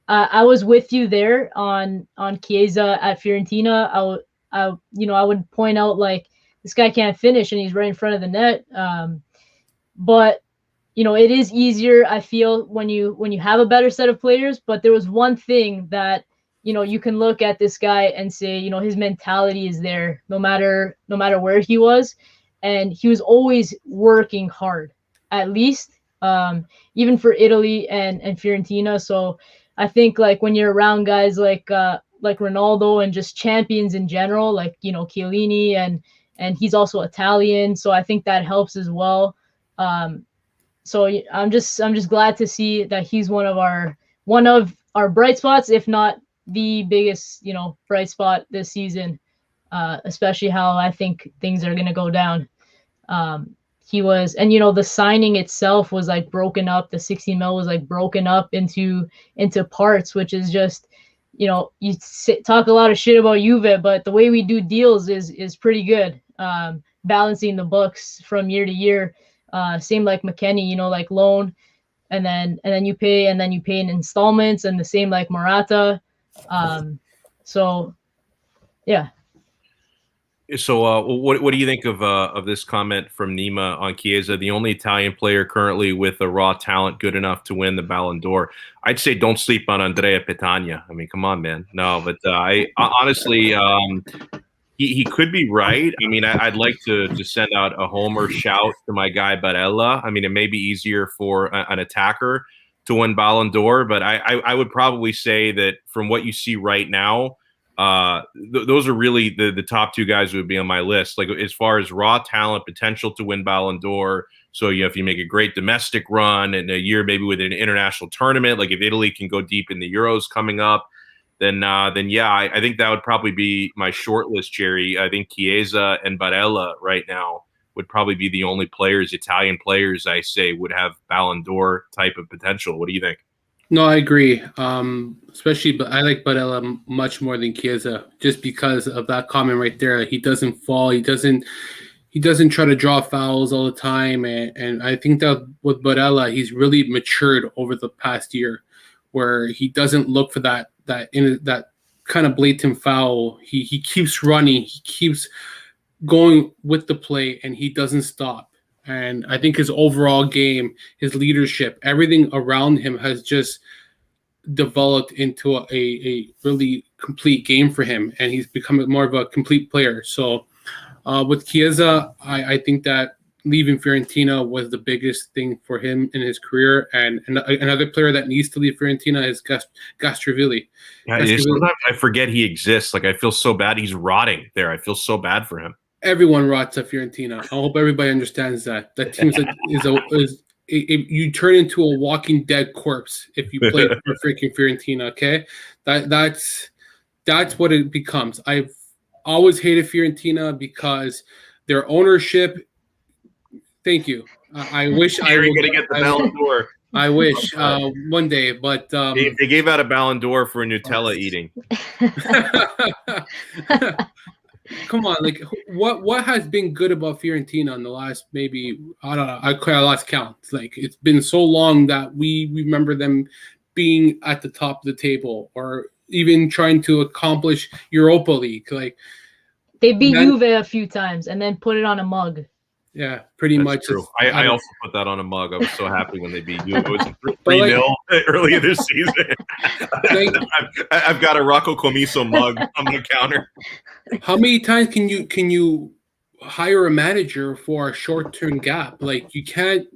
I was with you there on Chiesa at Fiorentina. I would point out, like, this guy can't finish and he's right in front of the net. But it is easier, I feel, when you have a better set of players. But there was one thing that you can look at this guy and say, his mentality is there no matter where he was, and he was always working hard, at least even for Italy and Fiorentina. So I think like when you're around guys like Ronaldo and just champions in general, like, you know, Chiellini, and he's also Italian, so I think that helps as well. So I'm just glad to see that he's one of our bright spots, if not the biggest, you know, bright spot this season. Especially how I think things are gonna go down. He was, and you know, the signing itself was like broken up. The 60 mil was like broken up into parts, which is just, you know, talk a lot of shit about Juve, but the way we do deals is pretty good. Balancing the books from year to year. Same like McKennie, you know, like loan, and then you pay, in installments, and the same like Morata. So yeah. So, what do you think of this comment from Nima on Chiesa, the only Italian player currently with a raw talent good enough to win the Ballon d'Or? I'd say don't sleep on Andrea Petagna. I mean, come on, man. No, but I honestly, he could be right. I mean, I'd like to send out a homer shout to my guy Barella. I mean, it may be easier for an attacker to win Ballon d'Or, but I would probably say that from what you see right now, those are really the top two guys who would be on my list. Like as far as raw talent, potential to win Ballon d'Or. So, you know, if you make a great domestic run in a year, maybe with an international tournament, like if Italy can go deep in the Euros coming up, then yeah, I think that would probably be my short list, Jerry. I think Chiesa and Barella right now would probably be the only players, Italian players, I say, would have Ballon d'Or type of potential. What do you think? No, I agree. Especially, but I like Barella much more than Chiesa, just because of that comment right there. He doesn't fall. He doesn't try to draw fouls all the time. And I think that with Barella, he's really matured over the past year, where he doesn't look for that kind of blatant foul. He keeps running. He keeps going with the play, and he doesn't stop. And I think his overall game, his leadership, everything around him has just developed into a really complete game for him. And he's become more of a complete player. So with Chiesa, I think that leaving Fiorentina was the biggest thing for him in his career. And another player that needs to leave Fiorentina is Gastrovilli. Yeah, sometimes I forget he exists. Like I feel so bad. He's rotting there. I feel so bad for him. Everyone rots at Fiorentina. I hope everybody understands that. That team you turn into a walking dead corpse if you play for freaking Fiorentina. Okay, that's what it becomes. I've always hated Fiorentina because their ownership. Thank you. I wish I were going to get the Ballon d'Or. I wish one day, but they gave out a Ballon d'Or for Nutella eating. Come on, like what has been good about Fiorentina in the last maybe I don't know, I lost count. Like it's been so long that we remember them being at the top of the table or even trying to accomplish Europa League. Like they beat Juve a few times and then put it on a mug. Yeah, pretty much. True. I also put that on a mug. I was so happy when they beat you. It was 3-0 earlier this season. I've got a Rocco Commisso mug on the counter. How many times can you hire a manager for a short-term gap? Like you can't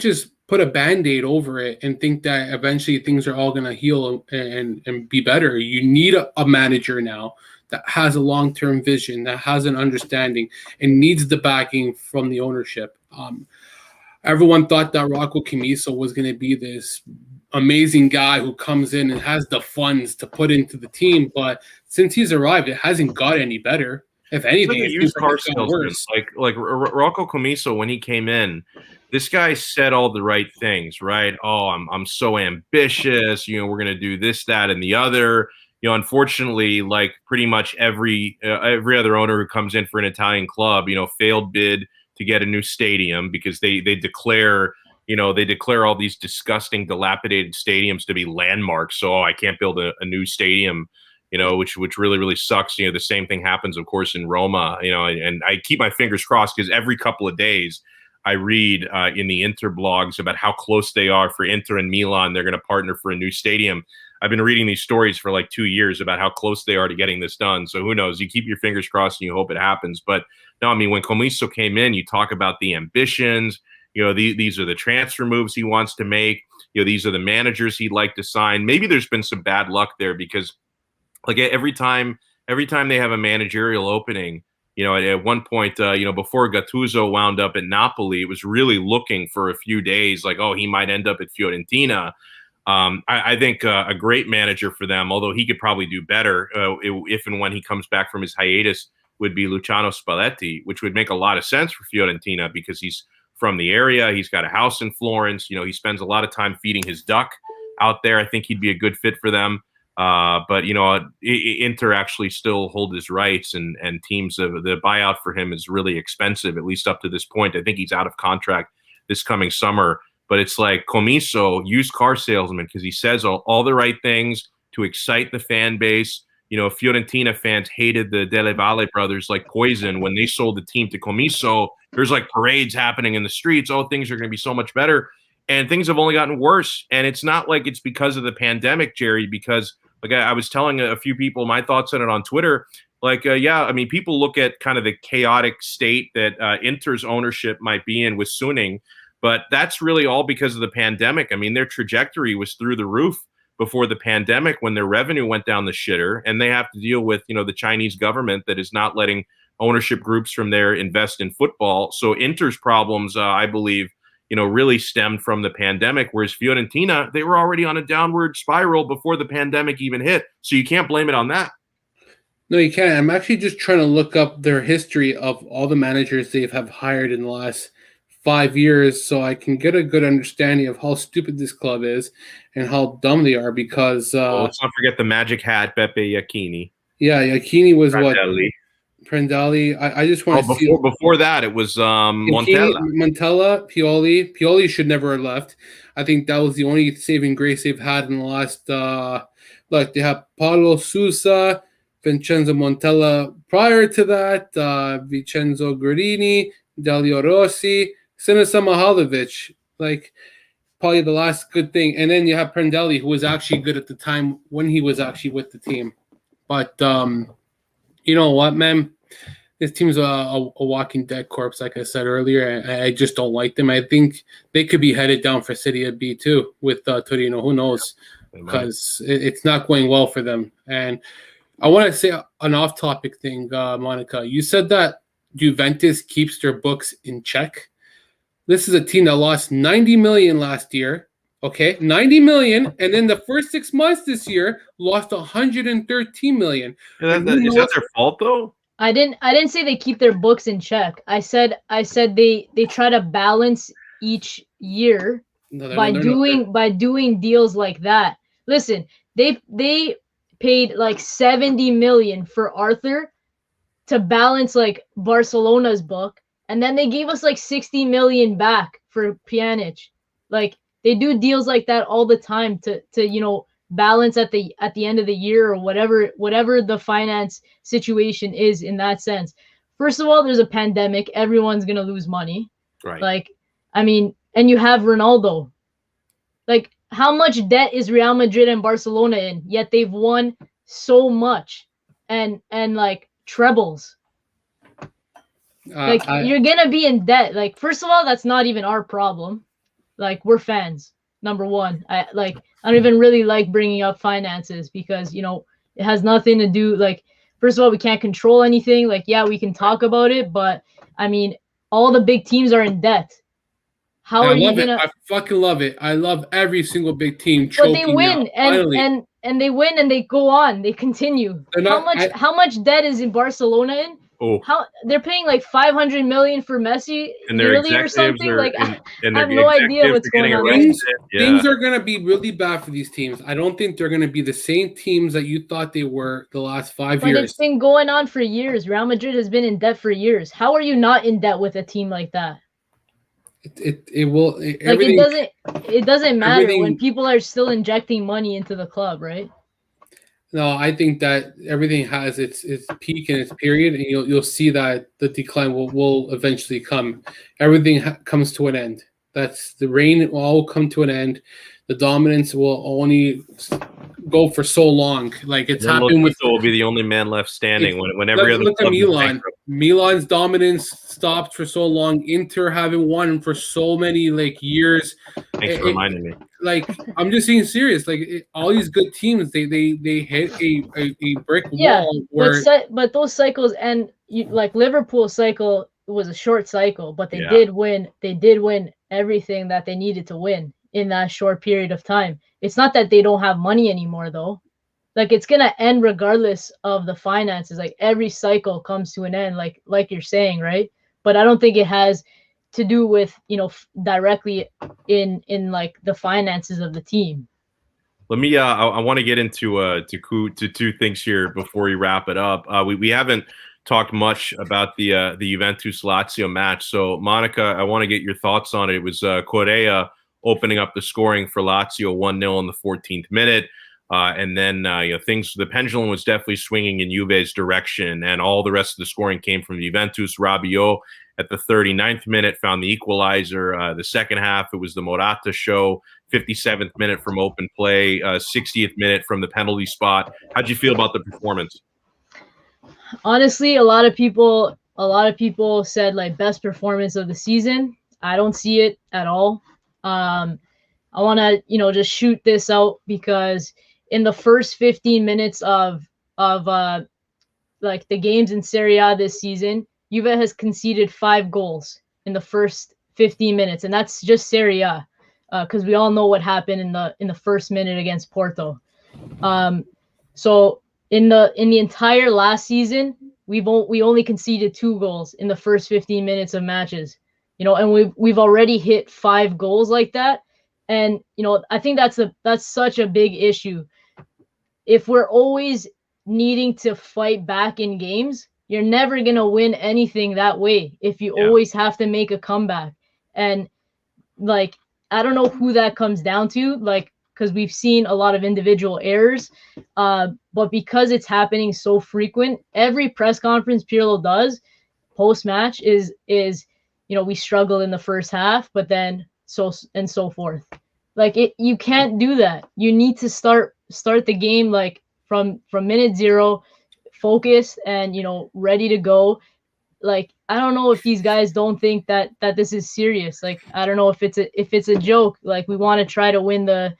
just put a Band-Aid over it and think that eventually things are all gonna heal and be better. You need a manager now that has a long-term vision, that has an understanding, and needs the backing from the ownership. Everyone thought that Rocco Commisso was going to be this amazing guy who comes in and has the funds to put into the team, but since he's arrived, it hasn't got any better. If anything, it's used car salesman. Like Rocco Commisso, when he came in, this guy said all the right things, right? Oh, I'm so ambitious. You know, we're going to do this, that, and the other. You know, unfortunately, like pretty much every other owner who comes in for an Italian club, you know, failed bid to get a new stadium because they declare all these disgusting, dilapidated stadiums to be landmarks. So I can't build a new stadium, you know, which really, really sucks. You know, the same thing happens, of course, in Roma, you know, and I keep my fingers crossed because every couple of days I read in the Inter blogs about how close they are for Inter and Milan. They're going to partner for a new stadium. I've been reading these stories for like 2 years about how close they are to getting this done. So who knows? You keep your fingers crossed and you hope it happens. But no, I mean, when Commisso came in, you talk about the ambitions. These are the transfer moves he wants to make. These are the managers he'd like to sign. Maybe there's been some bad luck there because, like, every time they have a managerial opening, at one point, before Gattuso wound up at Napoli, it was really looking for a few days like, oh, he might end up at Fiorentina. I think a great manager for them, although he could probably do better if and when he comes back from his hiatus, would be Luciano Spalletti, which would make a lot of sense for Fiorentina because he's from the area. He's got a house in Florence. He spends a lot of time feeding his duck out there. I think he'd be a good fit for them. But Inter actually still hold his rights, and teams the buyout for him is really expensive, at least up to this point. I think he's out of contract this coming summer. But it's like Comiso, used car salesman, because he says all the right things to excite the fan base. Fiorentina fans hated the Delle Valle brothers like poison when they sold the team to Comiso. There's like parades happening in the streets. Oh, things are going to be so much better. And things have only gotten worse. And it's not like it's because of the pandemic, Jerry, because like I was telling a few people my thoughts on it on Twitter. Like, people look at kind of the chaotic state that Inter's ownership might be in with Suning, but that's really all because of the pandemic. I mean, their trajectory was through the roof before the pandemic when their revenue went down the shitter, and they have to deal with, the Chinese government that is not letting ownership groups from there invest in football. So Inter's problems, I believe, really stemmed from the pandemic, whereas Fiorentina, they were already on a downward spiral before the pandemic even hit. So you can't blame it on that. No, you can't. I'm actually just trying to look up their history of all the managers they have hired in the last 5 years so I can get a good understanding of how stupid this club is and how dumb they are because let's not forget the magic hat, Beppe Iacchini. Yeah, Iacchini was Prandelli. What? Prandelli. I just want to see. Before that, it was Montella, Pioli. Pioli should never have left. I think that was the only saving grace they've had in the last. They have Paulo Sousa, Vincenzo Montella prior to that, Vincenzo Guerini, Delio Rossi, Sinisa Mihalovic. Like, probably the last good thing. And then you have Prandelli, who was actually good at the time when he was actually with the team. But you know what, man? This team's a walking dead corpse, like I said earlier. I just don't like them. I think they could be headed down for Serie B too with Torino. Who knows? Because it's not going well for them. And I want to say an off-topic thing, Monica. You said that Juventus keeps their books in check. This is a team that lost 90 million last year. Okay, 90 million, and then the first 6 months this year lost 113 million. Is that their fault though? I didn't say they keep their books in check. I said they try to balance each year by doing deals like that. Listen, they paid like 70 million for Arthur to balance like Barcelona's book, and then they gave us like 60 million back for Pjanic. Like, they do deals like that all the time to balance at the end of the year or whatever the finance situation is in that sense. First of all, there's a pandemic. Everyone's going to lose money. Right. Like, I mean, and you have Ronaldo. Like, how much debt is Real Madrid and Barcelona in? Yet they've won so much and like trebles. Like, you're going to be in debt. Like, first of all, that's not even our problem. Like, we're fans, number one. I don't even really like bringing up finances because, it has nothing to do, like, first of all, we can't control anything. Like, yeah, we can talk about it, but, I mean, all the big teams are in debt. How are you gonna? I fucking love it. I love every single big team choking. But they win, and they win, and they go on. They continue. How much debt is in Barcelona in? Oh. How they're paying like 500 million for Messi yearly or something? Like, I have no idea what's going on. Things are going to be really bad for these teams. I don't think they're going to be the same teams that you thought they were the last 5 years. But it's been going on for years. Real Madrid has been in debt for years. How are you not in debt with a team like that? It doesn't matter when people are still injecting money into the club, right? No, I think that everything has its peak and its period, and you'll see that the decline will eventually come. Everything comes to an end. That's the reign will all come to an end. The dominance will only go for so long. Like it's And then happened with. Lotito will be the only man left standing when every other Look at club is Milan. bankrupt. Milan's dominance stopped for so long. Inter having won for so many like years. Thanks for reminding me. Like I'm just being serious. Like all these good teams, they hit a brick wall where. But those cycles, and like Liverpool's cycle was a short cycle, but they did win. They did win everything that they needed to win in that short period of time. It's not that they don't have money anymore, though. Like it's gonna end regardless of the finances. Like every cycle comes to an end, like you're saying, right? But I don't think it has to do with directly in like the finances of the team. Let me. I want to get into two things here before we wrap it up. We haven't talked much about the Juventus Lazio match. So Monica, I want to get your thoughts on it. It was Correa opening up the scoring for Lazio 1-0 in the 14th minute. And then the pendulum was definitely swinging in Juve's direction, and all the rest of the scoring came from Juventus. Rabiot at the 39th minute found the equalizer. The second half, it was the Morata show. 57th minute from open play, 60th minute from the penalty spot. How'd you feel about the performance? Honestly, a lot of people said like best performance of the season. I don't see it at all. I want to just shoot this out because in the first 15 minutes of like the games in Serie A this season, Juve has conceded 5 goals in the first 15 minutes, and that's just Serie A, because we all know what happened in the first minute against Porto. So in the entire last season, we only conceded 2 goals in the first 15 minutes of matches, and we've already hit 5 goals like that. And I think that's such a big issue. If we're always needing to fight back in games, you're never going to win anything that way if you always have to make a comeback. And like, I don't know who that comes down to, like, because we've seen a lot of individual errors, but because it's happening so frequent, every press conference Pirlo does post-match is we struggled in the first half, but then so forth. Like you can't do that. You need to start the game like from minute 0, focused and ready to go. Like I don't know if these guys don't think that this is serious. Like I don't know if it's a joke. Like we want to try to win the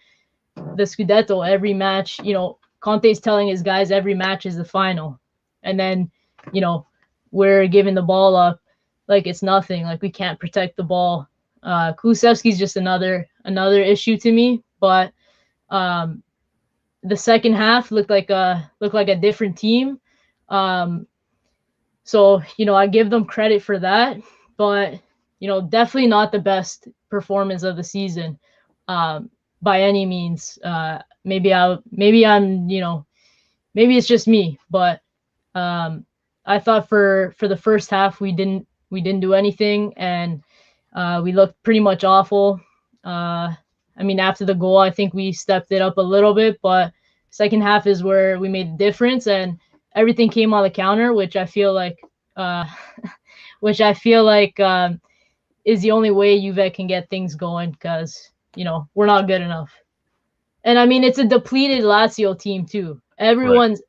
Scudetto every match. Conte's telling his guys every match is the final, and then we're giving the ball up like it's nothing. Like we can't protect the ball. Kulusevski's just another issue to me, but the second half looked like a different team. So I give them credit for that, but definitely not the best performance of the season by any means. Maybe it's just me, but I thought for the first half we didn't do anything, and we looked pretty much awful. After the goal, I think we stepped it up a little bit, but second half is where we made the difference, and everything came on the counter, which I feel like is the only way Juve can get things going, because we're not good enough. And it's a depleted Lazio team too. Everyone's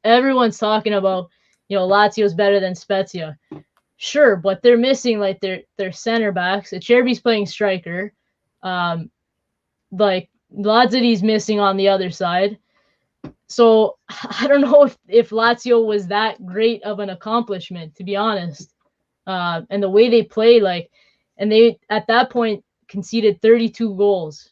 talking about Lazio's better than Spezia. Sure, but they're missing like their center backs. Acerbi's playing striker. Like Lazio's missing on the other side. So I don't know if Lazio was that great of an accomplishment, to be honest. And the way they play, and they at that point conceded 32 goals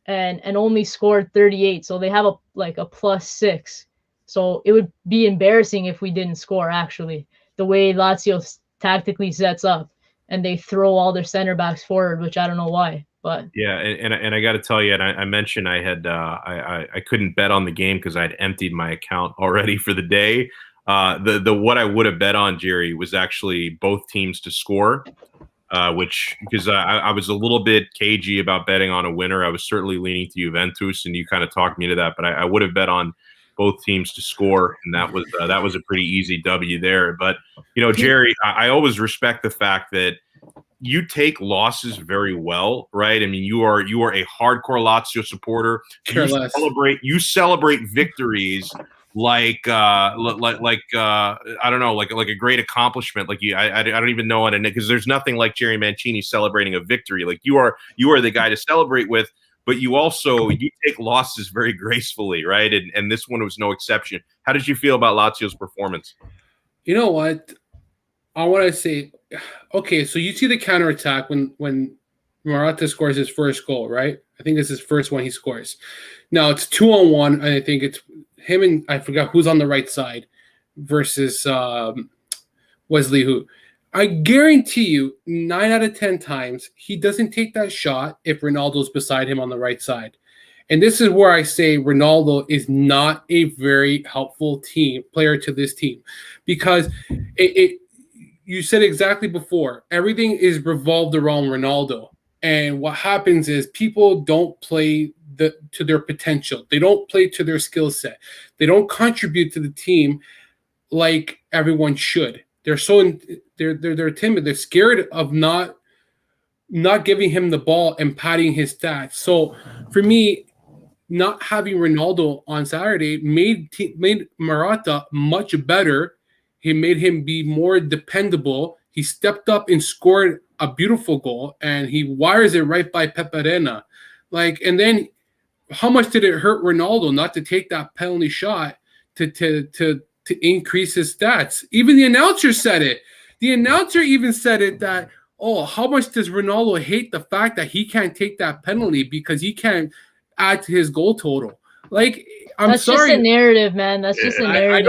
and only scored 38. So they have a +6. So it would be embarrassing if we didn't score, actually, the way Lazio tactically sets up, and they throw all their center backs forward, which I don't know why. But yeah, and I got to tell you, and I mentioned I had I couldn't bet on the game because I'd emptied my account already for the day. The what I would have bet on, Jerry, was actually both teams to score, because I was a little bit cagey about betting on a winner. I was certainly leaning to Juventus, and you kind of talked me to that. But I would have bet on both teams to score, and that was a pretty easy W there. But Jerry, I always respect the fact that you take losses very well, right? I mean, you are a hardcore Lazio supporter. You celebrate victories like I don't know, like a great accomplishment. Like I don't even know how to, because there's nothing like Jerry Mancini celebrating a victory. Like you are the guy to celebrate with, but you take losses very gracefully, right? And this one was no exception. How did you feel about Lazio's performance? You know what? I want to say, okay, so you see the counterattack when Morata scores his first goal, right? I think it's his first one he scores. Now it's 2-on-1, and I think it's him and I forgot who's on the right side versus Wesley Hu. I guarantee you 9 out of 10 times he doesn't take that shot if Ronaldo's beside him on the right side. And this is where I say Ronaldo is not a very helpful player to this team, because you said exactly before, everything is revolved around Ronaldo. And what happens is people don't play to their potential. They don't play to their skill set. They don't contribute to the team like everyone should. They're they're timid. They're scared of not giving him the ball and padding his stats. So for me, not having Ronaldo on Saturday made Morata much better. He made him be more dependable. He stepped up and scored a beautiful goal, and he wires it right by Peperena. And then how much did it hurt Ronaldo not to take that penalty shot to increase his stats? Even the announcer said it. The announcer even said it that, oh, how much does Ronaldo hate the fact that he can't take that penalty because he can't add to his goal total? That's just a narrative, man. That's just a narrative. I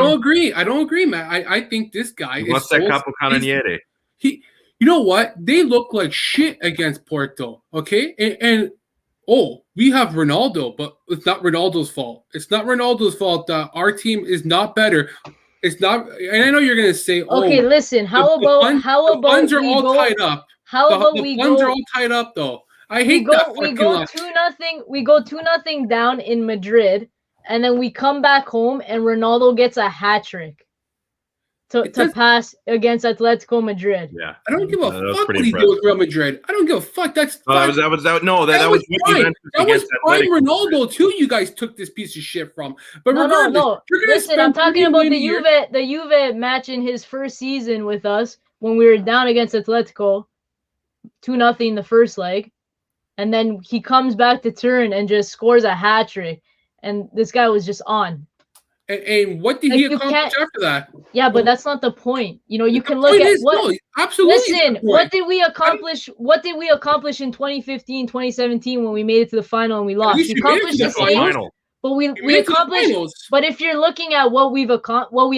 don't agree, man. I think this guy What's that capo canoniere? You know what? They look like shit against Porto, okay? And we have Ronaldo, but it's not Ronaldo's fault. It's not Ronaldo's fault that our team is not better. It's not, and I know you're gonna say, okay, listen. How about the funds are all tied up? How about the funds are all tied up, though. I hate that. We go 2-0. We go 2-0 down in Madrid, and then we come back home, and Ronaldo gets a hat trick to pass against Atletico Madrid. Yeah, I don't give a fuck what he did with Real Madrid. I don't give a fuck. That was fine. That was fine. Ronaldo too. You guys took this piece of shit from. But no. Listen, I'm talking about the Juve match in his first season with us when we were down against Atletico, 2-0 the first leg, and then he comes back to turn and just scores a hat trick, and this guy was just on. And what did he accomplish after that? Yeah, but that's not the point. You can look at what. No, absolutely. Listen, what did we accomplish? What did we accomplish in 2015, 2017 when we made it to the final and we lost? We accomplished the same. But we accomplished. But if you're looking at what we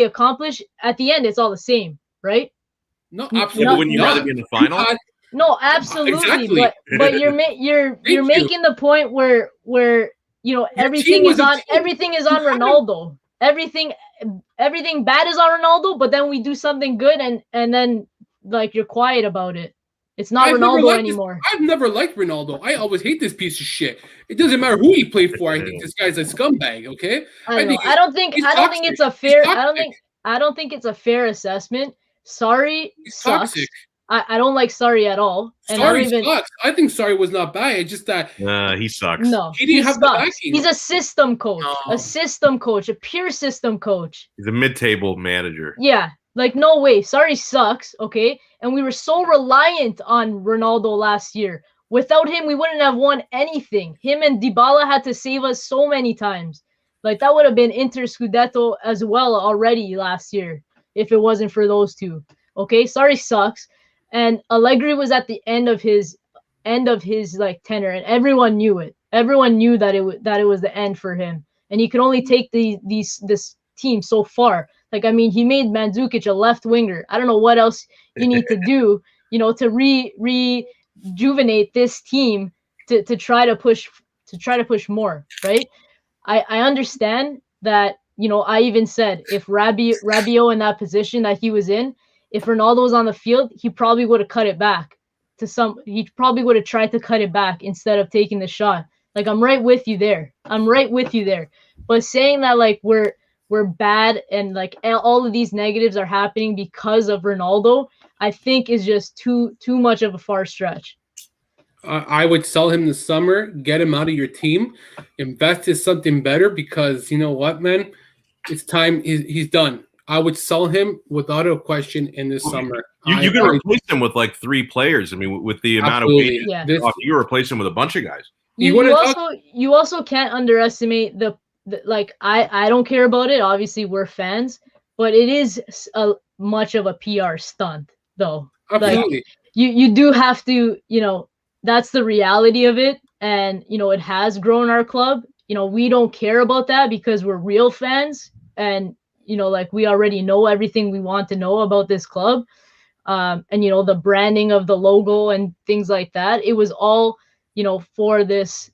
accomplished at the end, it's all the same, right? No, absolutely. Wouldn't you rather be in the final? No, absolutely. Exactly. But you're making the point where everything is on Ronaldo. Everything bad is on Ronaldo, but then we do something good and then you're quiet about it. It's not Ronaldo anymore. I've never liked Ronaldo. I always hate this piece of shit. It doesn't matter who he played for. I think this guy's a scumbag. Okay. I don't think it's a fair assessment. Sarri sucks. Toxic. I don't like Sarri at all. And Sarri sucks. I think Sarri was not bad. It's just that he sucks. No, he didn't have the backing. He's a system coach. No. A system coach. A pure system coach. He's a mid-table manager. Yeah. No way. Sarri sucks. Okay. And we were so reliant on Ronaldo last year. Without him, we wouldn't have won anything. Him and Dybala had to save us so many times. That would have been Inter Scudetto as well already last year if it wasn't for those two. Okay. Sarri sucks. And Allegri was at the end of his tenure, and everyone knew it. Everyone knew that it was the end for him, and he could only take this team so far. He made Mandzukic a left winger. I don't know what else you need to do, to rejuvenate this team to try to push more, right? I understand that. I even said if Rabiot in that position that he was in. If Ronaldo was on the field, he probably would have cut it back he probably would have tried to cut it back instead of taking the shot. I'm right with you there. But saying that we're we're bad and like all of these negatives are happening because of Ronaldo, I think is just too much of a far stretch. I would sell him this summer, get him out of your team, invest in something better, because you know what, man? It's time. He's done. I would sell him without a question in this summer. You can replace him with like 3 players. I mean, with the amount of weight, you replace him with a bunch of guys. You also can't underestimate the like. I don't care about it. Obviously, we're fans, but it is much of a PR stunt, though. Absolutely. Like, you do have to, that's the reality of it. And, it has grown our club. We don't care about that because we're real fans. And, like we already know everything we want to know about this club. And, the branding of the logo and things like that. It was all, for this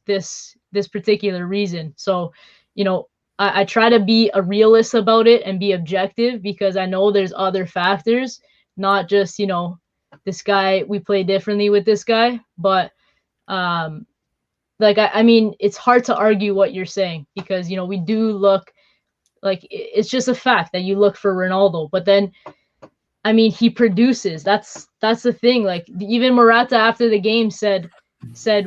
particular reason. So, I try to be a realist about it and be objective, because I know there's other factors, not just, this guy, we play differently with this guy, but like, I mean, it's hard to argue what you're saying, because, we do look like, it's just a fact that you look for Ronaldo, but then, I mean, he produces. That's the thing. Like, even Morata after the game said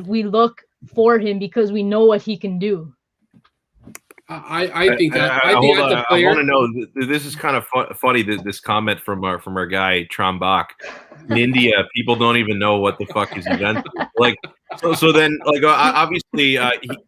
we look for him because we know what he can do. I think that I want to know. This is kind of funny. This comment from our guy Trombach. In India, people don't even know what the fuck is Juventus. Like, so then, like, obviously,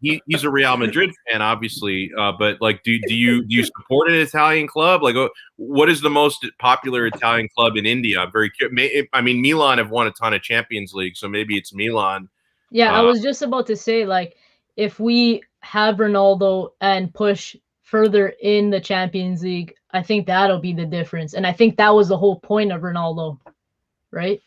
he's a Real Madrid fan, obviously. But like, do you support an Italian club? Like, what is the most popular Italian club in India? I'm very curious. I mean, Milan have won a ton of Champions League, so maybe it's Milan. Yeah, I was just about to say, like, if we have Ronaldo and push further in the Champions League, I think that'll be the difference. And I think that was the whole point of Ronaldo, right?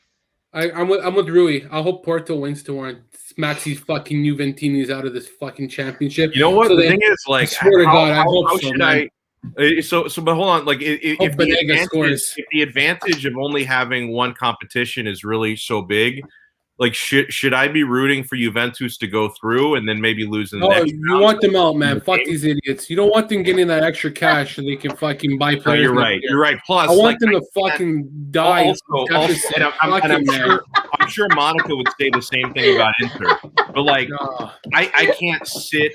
I'm with Rui. I hope Porto wins tomorrow and smacks these fucking Juventinis out of this fucking championship. You know what? The thing is, like, I swear to God, I hope so, man. But hold on. Like, if the advantage of only having one competition is really so big, like, should I be rooting for Juventus to go through and then maybe lose in the next round? You want them out, man. Fuck these idiots. You don't want them getting that extra cash so they can fucking buy players. No, you're right. You're right. Plus, I want them to fucking die. I'm sure Monica would say the same thing about Inter. But like, I can't sit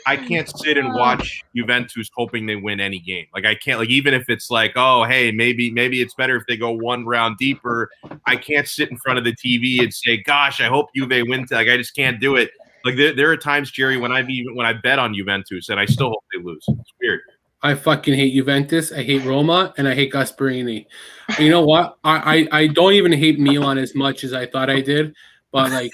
and watch Juventus hoping they win any game. Like, I can't. Like, even if it's like, oh, hey, maybe it's better if they go one round deeper. I can't sit in front of the TV and say, gosh, I hope Juve wins. Like, I just can't do it. Like, there are times, Jerry, when I bet on Juventus and I still hope they lose. It's weird. I fucking hate Juventus. I hate Roma, and I hate Gasperini. You know what? I don't even hate Milan as much as I thought I did. But like,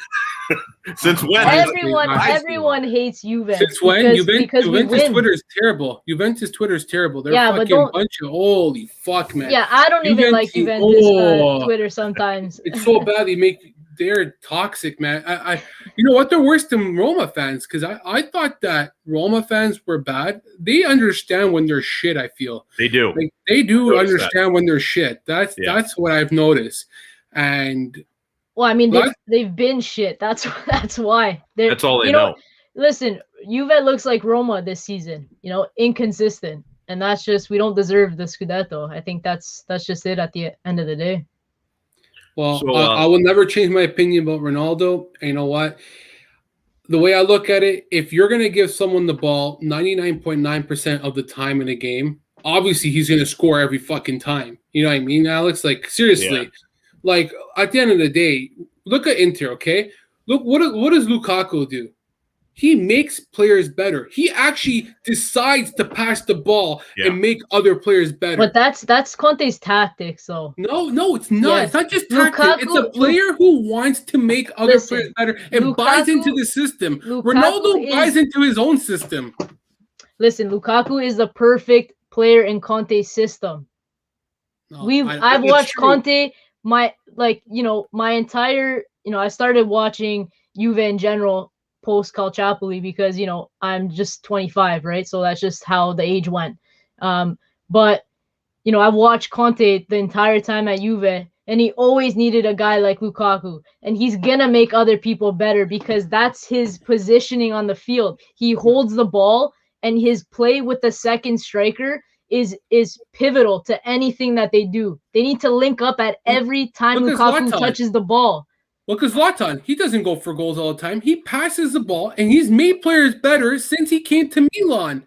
since when? Everyone hates Juve. Since when? Juventus Twitter is terrible. Juventus Twitter is terrible. They're fucking a bunch of holy fuck, man. Yeah, I don't even like Juventus Twitter sometimes. It's so bad. They're toxic, man. I you know what? They're worse than Roma fans, because I thought that Roma fans were bad. They understand when they're shit. I feel they do. Like, they do understand when they're shit. That's what I've noticed. And well, I mean, they've been shit. That's why. That's all they know. Listen, Juve looks like Roma this season. Inconsistent, and that's just, we don't deserve the Scudetto. I think that's just it at the end of the day. Well, so, I will never change my opinion about Ronaldo. And you know what? The way I look at it, if you're going to give someone the ball 99.9% of the time in a game, obviously he's going to score every fucking time. You know what I mean, Alex? Like, seriously. Yeah. Like, at the end of the day, look at Inter, okay? Look, what does Lukaku do? He makes players better. He actually decides to pass the ball and make other players better. But that's Conte's tactics, though. No, it's not. Yeah. It's not just tactics. It's a player who wants to make other players better and buys into the system. Ronaldo buys into his own system. Listen, Lukaku is the perfect player in Conte's system. No, I've watched Conte my entire, I started watching Juve in general post Calciopoli because, I'm just 25, right? So that's just how the age went. But, I've watched Conte the entire time at Juve, and he always needed a guy like Lukaku, and he's gonna make other people better because that's his positioning on the field. He holds the ball, and his play with the second striker is pivotal to anything that they do. They need to link up at every time Lukaku touches the ball. Look at Zlatan. He doesn't go for goals all the time. He passes the ball, and he's made players better since he came to Milan.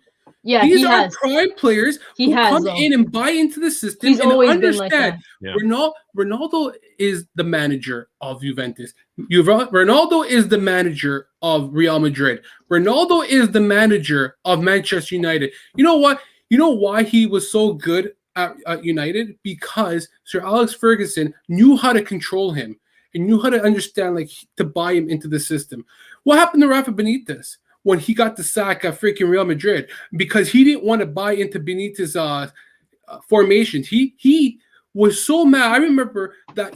Yeah, these are prime players who come in and buy into the system and understand. Ronaldo is the manager of Juventus. Ronaldo is the manager of Real Madrid. Ronaldo is the manager of Manchester United. You know what? You know why he was so good at United? Because Sir Alex Ferguson knew how to control him and knew how to understand, like, to buy him into the system. What happened to Rafa Benitez when he got the sack at freaking Real Madrid? Because he didn't want to buy into Benitez's formations. He was so mad. I remember that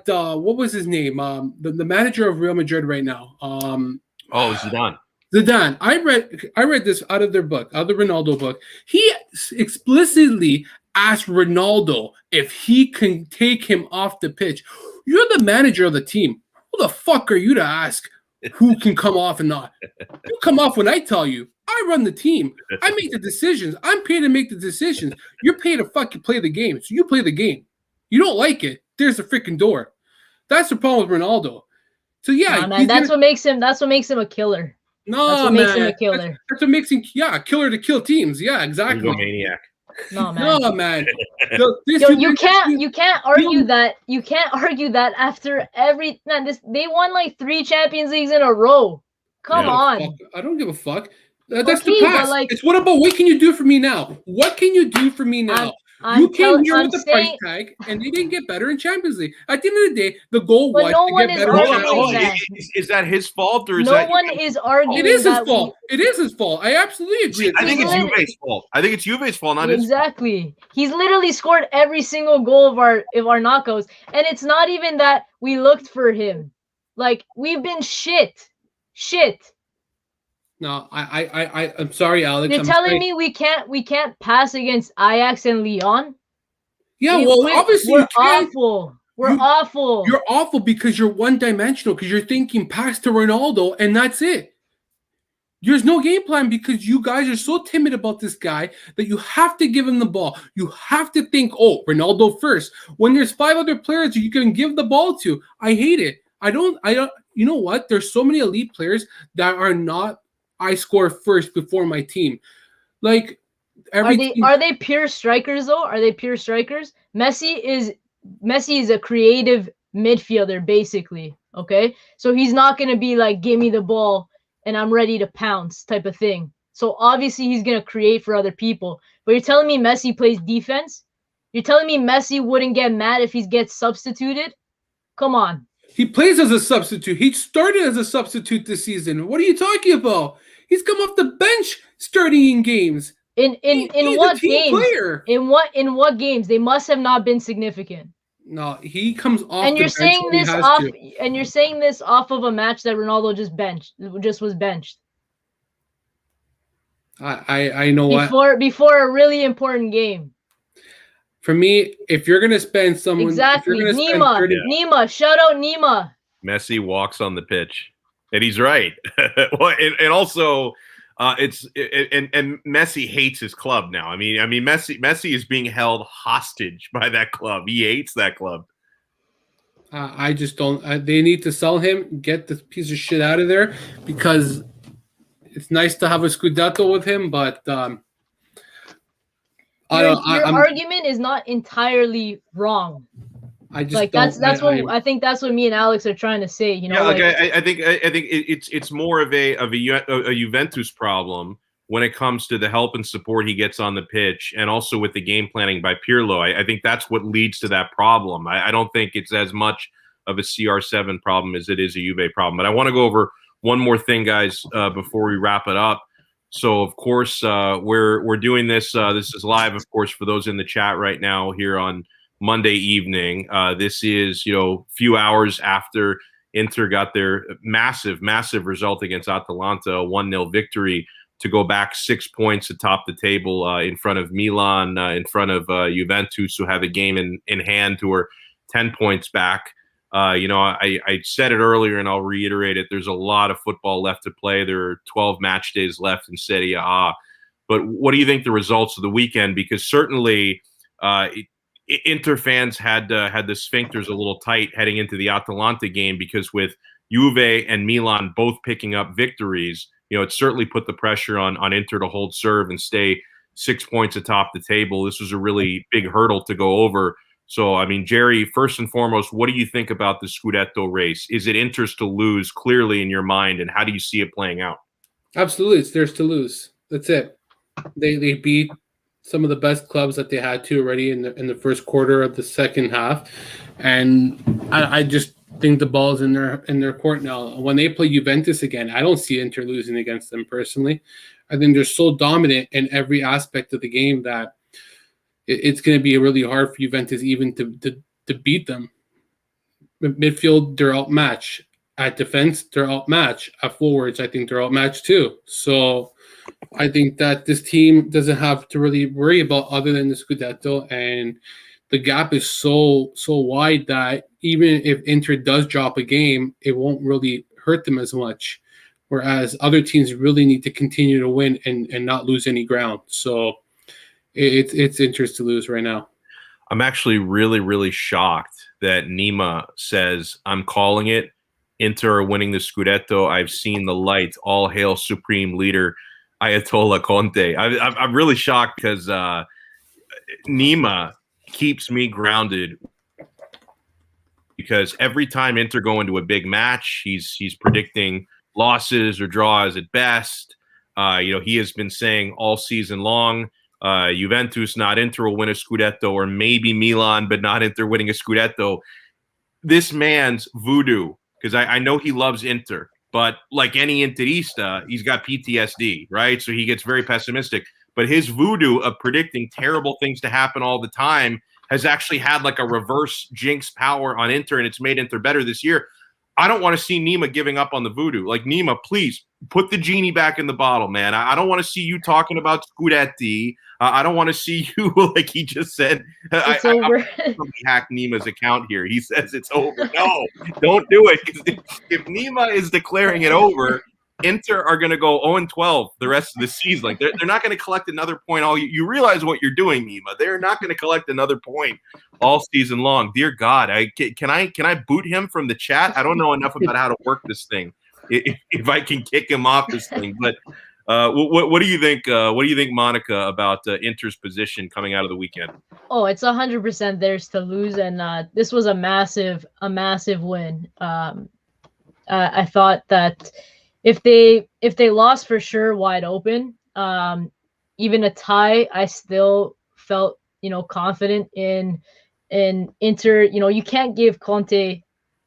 what was his name? The manager of Real Madrid right now. Zidane. Zidane. I read this out of their book, out of the Ronaldo book. He explicitly asked Ronaldo if he can take him off the pitch. You're the manager of the team. Who the fuck are you to ask who can come off and not? You come off when I tell you. I run the team. I make the decisions. I'm paid to make the decisions. You're paid to fucking play the game. So you play the game. You don't like it, there's a freaking door. That's the problem with Ronaldo. So yeah, man, that's what makes him a killer. No, that's what man. Makes him a killer. That's what makes him a killer to kill teams. Yeah, exactly. Maniac. No, man. No, man. You can't argue that. You can't argue that after every they won like 3 Champions Leagues in a row. Come on. I don't give a fuck. That's the past. It's what can you do for me now? What can you do for me now? You came here with the price tag, and they didn't get better in Champions League. At the end of the day, the goal was to get better in Champions League. Is that his fault, or is no one is arguing? It is his fault. It is his fault. I absolutely agree. I think it's Juve's fault. I think it's Juve's fault, not his fault. Exactly. He's literally scored every single goal of our knockouts, and it's not even that we looked for him. Like, we've been shit. No, I'm sorry, Alex. You're telling me we can't pass against Ajax and Lyon? Yeah, obviously we're awful. We're awful. You're awful because you're one-dimensional, because you're thinking pass to Ronaldo and that's it. There's no game plan because you guys are so timid about this guy that you have to give him the ball. You have to think, Ronaldo first. When there's 5 other players you can give the ball to. I hate it. I don't. You know what? There's so many elite players that are not I score first before my team. Like, are they pure strikers though? Are they pure strikers? Messi is a creative midfielder basically. Okay, so he's not gonna be like, give me the ball and I'm ready to pounce type of thing. So obviously he's gonna create for other people. But you're telling me Messi plays defense? You're telling me Messi wouldn't get mad if he gets substituted? Come on. He plays as a substitute. He started as a substitute this season. What are you talking about? He's come off the bench starting in games. In what games? In what games? They must have not been significant. No, he comes off. And you're saying this off. And you're saying this off of a match that Ronaldo just was benched. I know what. Before a really important game. For me, if you're gonna spend someone exactly, Nima, shout out Nima. Messi walks on the pitch, and he's right. and also, and Messi hates his club now. I mean, Messi is being held hostage by that club. He hates that club. I just don't. They need to sell him, get this piece of shit out of there, because it's nice to have a Scudetto with him, but. Your argument is not entirely wrong. I think that's what me and Alex are trying to say. You know, I think it's more of a Juventus problem when it comes to the help and support he gets on the pitch, and also with the game planning by Pirlo. I think that's what leads to that problem. I don't think it's as much of a CR7 problem as it is a Juve problem. But I want to go over one more thing, guys, before we wrap it up. So, of course, we're doing this. This is live, of course, for those in the chat right now here on Monday evening. This is, few hours after Inter got their massive result against Atalanta, a 1-0 victory to go back 6 points atop the table in front of Milan, in front of Juventus, who have a game in hand, who are 10 points back. I said it earlier and I'll reiterate it. There's a lot of football left to play. There are 12 match days left in Serie A. But what do you think the results of the weekend? Because certainly Inter fans had the sphincters a little tight heading into the Atalanta game, because with Juve and Milan both picking up victories, it certainly put the pressure on Inter to hold serve and stay 6 points atop the table. This was a really big hurdle to go over. So, I mean, Jerry, first and foremost, what do you think about the Scudetto race? Is it Inter's to lose clearly in your mind, and how do you see it playing out? Absolutely, it's theirs to lose. That's it. They beat some of the best clubs that they had to already in the first quarter of the second half, and I just think the ball's in their court now. When they play Juventus again, I don't see Inter losing against them personally. I think they're so dominant in every aspect of the game that it's going to be really hard for Juventus even to beat them. Midfield, they're outmatched. At defense, they're outmatched. At forwards, I think they're outmatched too. So I think that this team doesn't have to really worry about other than the Scudetto, and the gap is so wide that even if Inter does drop a game, it won't really hurt them as much. Whereas other teams really need to continue to win and not lose any ground. So it's Inter's to lose right now. I'm actually really, really shocked that Nima says, I'm calling it. Inter are winning the Scudetto. I've seen the light. All hail supreme leader Ayatollah Conte. I'm really shocked because Nima keeps me grounded, because every time Inter go into a big match, he's predicting losses or draws at best. He has been saying all season long, Juventus, not Inter, will win a Scudetto, or maybe Milan, but not Inter winning a Scudetto. This man's voodoo, because I know he loves Inter, but like any Interista, he's got PTSD, right? So he gets very pessimistic. But his voodoo of predicting terrible things to happen all the time has actually had like a reverse jinx power on Inter, and it's made Inter better this year. I don't want to see Nima giving up on the voodoo. Like, Nima, please put the genie back in the bottle, man. I don't want to see you talking about Scudetti. I don't want to see you, like he just said. It's over. Somebody hacked Nima's account here. He says it's over. No, don't do it. If Nima is declaring it over, Inter are going to go 0-12 the rest of the season. Like, they're not going to collect another point. You realize what you're doing, Nima. They're not going to collect another point all season long. Dear God, can I boot him from the chat? I don't know enough about how to work this thing. If I can kick him off this thing, but what do you think? What do you think, Monica, about Inter's position coming out of the weekend? Oh, it's 100% theirs to lose, and this was a massive win. I thought that if they lost, for sure, wide open, even a tie, I still felt confident in Inter. You can't give Conte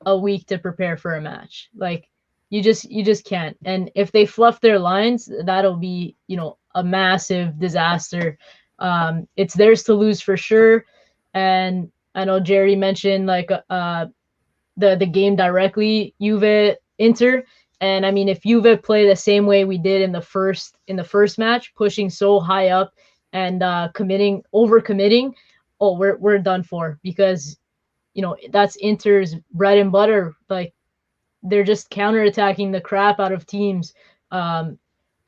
a week to prepare for a match. Like, you just can't. And if they fluff their lines, that'll be a massive disaster. It's theirs to lose for sure. And I know Jerry mentioned like the game directly, Juve Inter. And I mean, if Juve play the same way we did in the first match, pushing so high up and overcommitting, oh, we're done for, because that's Inter's bread and butter. Like, they're just counterattacking the crap out of teams.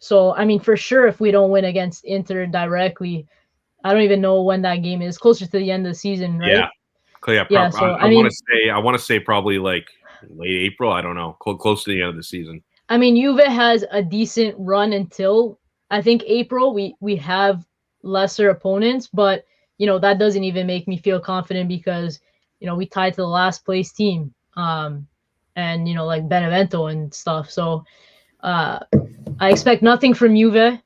So I mean, for sure, if we don't win against Inter directly, I don't even know when that game is. Closer to the end of the season, right? Yeah. So I want to say probably like late April. I don't know. Close to the end of the season. I mean, Juve has a decent run until I think April. We have lesser opponents, but that doesn't even make me feel confident, because we tied to the last place team. And like Benevento and stuff. So I expect nothing from Juve.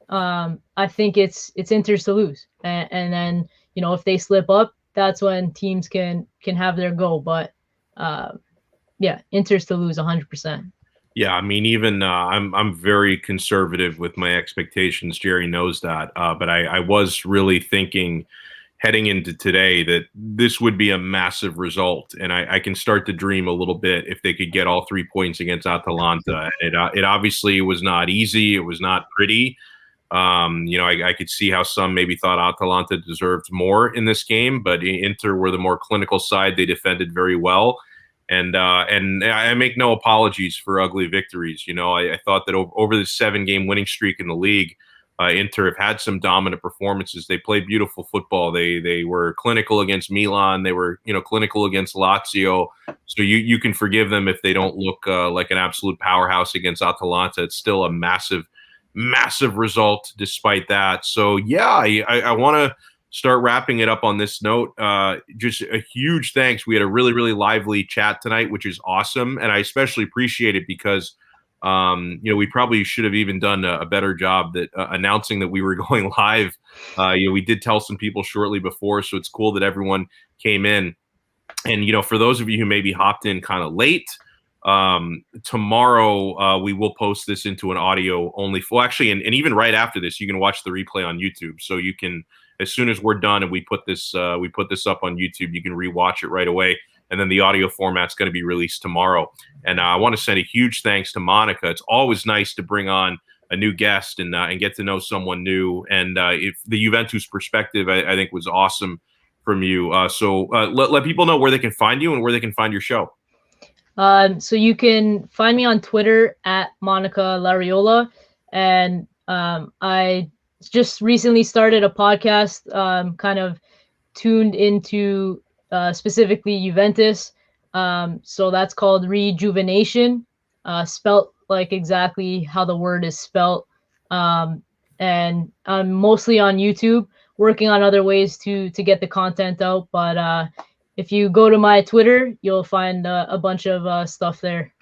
I think it's Inter's to lose, and then if they slip up, that's when teams can have their go. But yeah, Inter's to lose 100%. Yeah, I mean, even I'm very conservative with my expectations. Jerry knows that, but I was really thinking heading into today that this would be a massive result, and I can start to dream a little bit if they could get all 3 points against Atalanta. It obviously was not easy. It was not pretty. I could see how some maybe thought Atalanta deserved more in this game, but Inter were the more clinical side. They defended very well, and I make no apologies for ugly victories. I thought that over the 7-game winning streak in the league, Inter have had some dominant performances. They played beautiful football. They were clinical against Milan. They were clinical against Lazio. So you can forgive them if they don't look like an absolute powerhouse against Atalanta. It's still a massive result despite that. So yeah, I want to start wrapping it up on this note. Just a huge thanks. We had a really, really lively chat tonight, which is awesome. And I especially appreciate it because, we probably should have even done a better job that announcing that we were going live. We did tell some people shortly before, so it's cool that everyone came in. And, for those of you who maybe hopped in kind of late, tomorrow we will post this into an audio only. Well, actually, and even right after this, you can watch the replay on YouTube. So you can, as soon as we're done and we put this up on YouTube, you can rewatch it right away. And then the audio format's going to be released tomorrow. And I want to send a huge thanks to Monica. It's always nice to bring on a new guest and get to know someone new. And if the Juventus perspective, I think was awesome from you. So let people know where they can find you and where they can find your show. So you can find me on Twitter at Monica Lauriola. And I just recently started a podcast kind of tuned into specifically Juventus. So that's called reJUVEnation, spelt like exactly how the word is spelt. And I'm mostly on YouTube, working on other ways to get the content out. But if you go to my Twitter, you'll find a bunch of stuff there.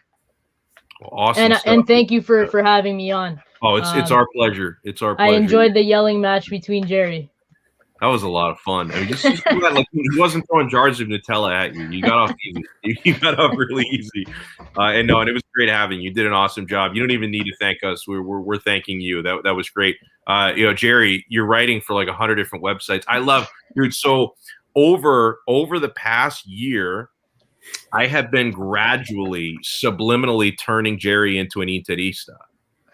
Awesome. And thank you for having me on. Oh, it's our pleasure. It's our pleasure. I enjoyed the yelling match between Jerry. That was a lot of fun. I mean, just like he wasn't throwing jars of Nutella at you. You got off easy. You got off really easy. And it was great having you. You did an awesome job. You don't even need to thank us. We're thanking you. That was great. Jerry, you're writing for like 100 different websites. I love, dude. So over the past year, I have been gradually, subliminally turning Jerry into an Interista.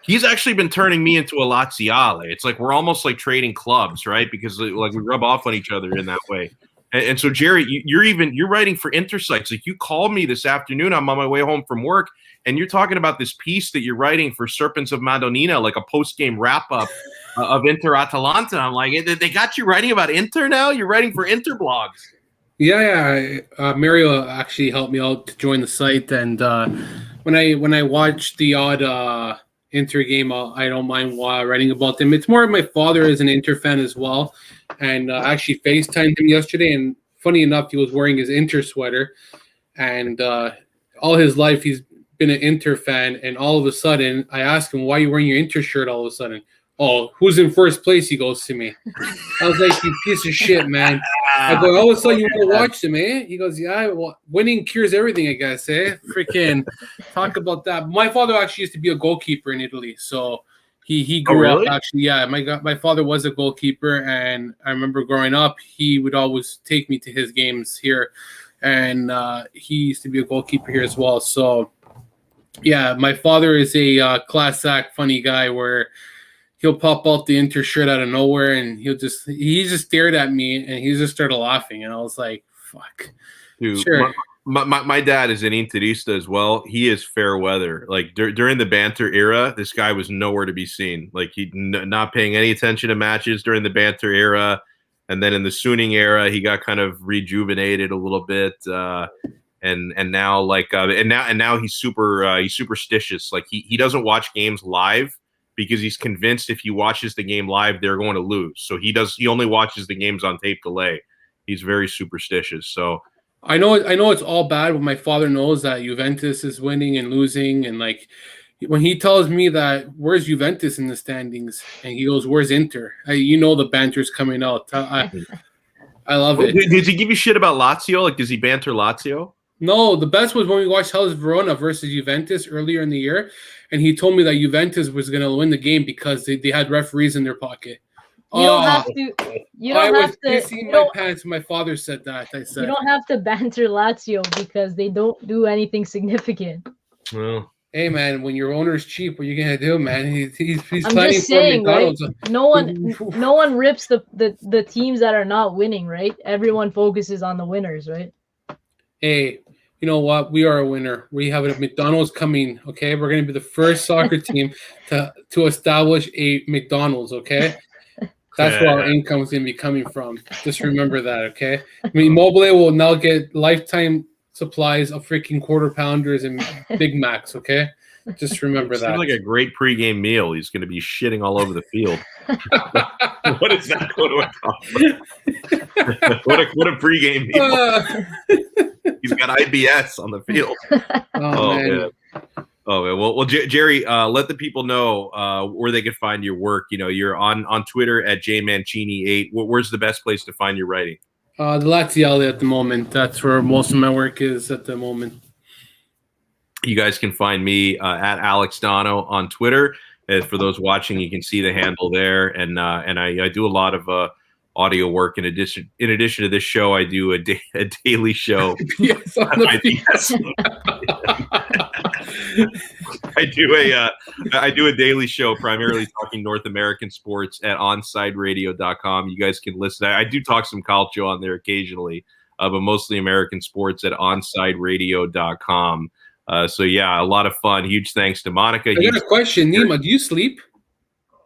He's actually been turning me into a Laziale. It's like we're almost like trading clubs, right? Because like we rub off on each other in that way. And so, Jerry, you're writing for Intersites. Like you called me this afternoon. I'm on my way home from work, and you're talking about this piece that you're writing for Serpents of Madonnina, like a post-game wrap-up of Inter Atalanta. I'm like, they got you writing about Inter now? You're writing for Inter blogs. Yeah. Mario actually helped me out to join the site, and when I watch the odd Inter game, I don't mind writing about them. It's more of my father is an Inter fan as well, and I actually FaceTimed him yesterday, and funny enough, he was wearing his Inter sweater, and all his life he's been an Inter fan, and all of a sudden I asked him, why are you wearing your Inter shirt all of a sudden? Oh, who's in first place? He goes to me. I was like, you piece of shit, man. I go, all of a sudden you want to watch them, eh? He goes, yeah, well, winning cures everything, I guess, eh? Freaking talk about that. My father actually used to be a goalkeeper in Italy, so he grew up actually. Yeah, my father was a goalkeeper, and I remember growing up, he would always take me to his games here, and he used to be a goalkeeper here as well. So, yeah, my father is a class act funny guy where he'll pop out the Inter shirt out of nowhere, and he just stared at me, and he just started laughing, and I was like, "Fuck." Dude, sure. My dad is an Interista as well. He is fair weather. Like during the banter era, this guy was nowhere to be seen. Like he not paying any attention to matches during the banter era, and then in the Suning era, he got kind of rejuvenated a little bit. And now now he's he's superstitious. Like he doesn't watch games live, because he's convinced if he watches the game live, they're going to lose. So he only watches the games on tape delay. He's very superstitious. So I know it's all bad, but my father knows that Juventus is winning and losing, and like when he tells me that where's Juventus in the standings, and he goes, where's Inter? The banter's coming out. I love it. Did he give you shit about Lazio? Like, does he banter Lazio? No, the best was when we watched Hellas Verona versus Juventus earlier in the year, and he told me that Juventus was going to win the game because they had referees in their pocket. You don't have to. I was pissing my pants when my father said that. I said you don't have to banter Lazio because they don't do anything significant. Well, hey man, when your owner's cheap, what are you gonna do, man? He's I'm planning just saying, for McDonald's. Right? No one rips the teams that are not winning, right? Everyone focuses on the winners, right? Hey, you know what? We are a winner. We have a McDonald's coming. Okay, we're going to be the first soccer team to establish a McDonald's. Okay, that's where our income is going to be coming from. Just remember that. Okay, I mean, Mobile will now get lifetime supplies of freaking quarter pounders and Big Macs. Okay, just remember that. Seems like a great pregame meal. He's going to be shitting all over the field. What is that going to accomplish? what a pregame meal. He's got IBS on the field. Oh man. Oh man. Well, Jerry, let the people know where they can find your work. You know, you're on Twitter at jmancini8. Where's the best place to find your writing? The Lazio at the moment. That's where most of my work is at the moment. You guys can find me at Alex Donno on Twitter. And for those watching, you can see the handle there. And I do a lot of audio work. In addition to this show, I do a daily show. Yes, on the I do a daily show, primarily talking North American sports at onsideradio.com. You guys can listen. I do talk some calcio on there occasionally, but mostly American sports at onsideradio.com. So yeah, a lot of fun. Huge thanks to Monica. I got a question, Nima. Do you sleep?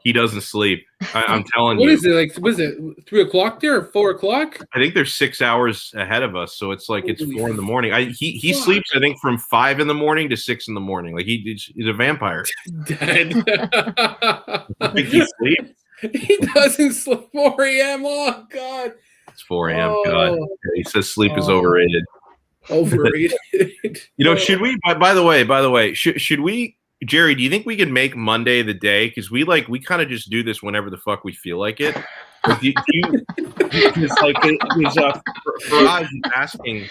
He doesn't sleep. I'm telling you. What is it like? Was it 3 o'clock there or 4 o'clock? I think there's 6 hours ahead of us, so it's like it's 4 in the morning. He sleeps, I think, from 5 in the morning to 6 in the morning. Like he's a vampire. Dead. I think he sleeps. He doesn't sleep 4 a.m. Oh God. It's 4 a.m. God. He says sleep is overrated. Overrated. You know, should we? By the way, should we? Jerry, do you think we could make Monday the day? Because we kind of just do this whenever the fuck we feel like it. Like, it's like Faraz is asking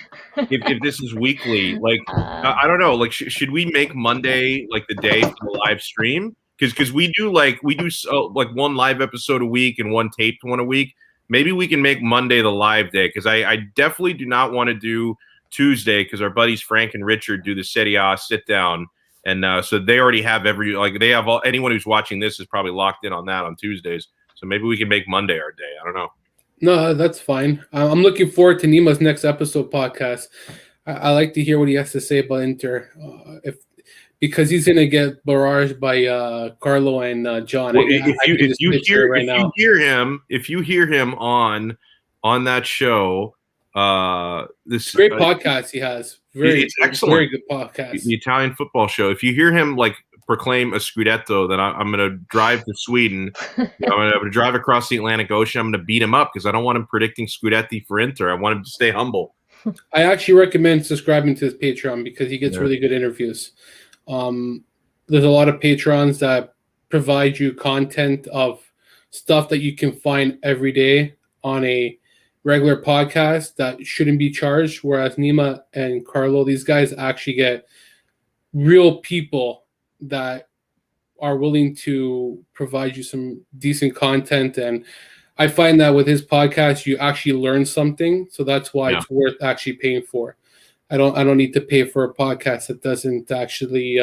if this is weekly. Like, I don't know. Like, should we make Monday like the day for the live stream? Because we do like one live episode a week and one taped one a week. Maybe we can make Monday the live day. Because I definitely do not want to do Tuesday because our buddies Frank and Richard do the Serie A sit down. And so they already have anyone who's watching this is probably locked in on that on Tuesdays. So maybe we can make Monday our day. I don't know. No, that's fine. I'm looking forward to Nima's next episode podcast. I like to hear what he has to say about Inter, because he's going to get barraged by Carlo and John. Well, if you hear him on that show, this great podcast he has. It's excellent. Very good podcast. The Italian football show. If you hear him like proclaim a Scudetto, then I'm going to drive to Sweden. I'm going to drive across the Atlantic Ocean. I'm going to beat him up because I don't want him predicting Scudetti for Inter. I want him to stay humble. I actually recommend subscribing to his Patreon because he gets really good interviews. There's a lot of patrons that provide you content of stuff that you can find every day on a regular podcast that shouldn't be charged, whereas Nima and Carlo, these guys actually get real people that are willing to provide you some decent content. And I find that with his podcast, you actually learn something. So that's why it's worth actually paying for. I don't need to pay for a podcast that doesn't actually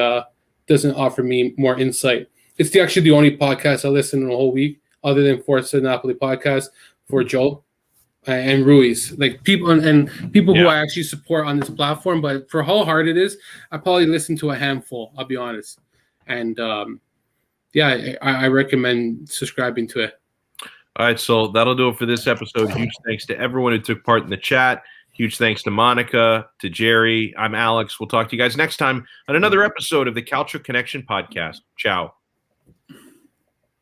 doesn't offer me more insight. It's actually the only podcast I listen to the whole week, other than Forza Napoli podcast for Joe and Ruiz, like people and people who I actually support on this platform. But for how hard it is, I probably listen to a handful. I'll be honest, and I recommend subscribing to it. All right, so that'll do it for this episode. Huge thanks to everyone who took part in the chat. Huge thanks to Monica, to Jerry. I'm Alex. We'll talk to you guys next time on another episode of the Calcio Connection podcast. Ciao.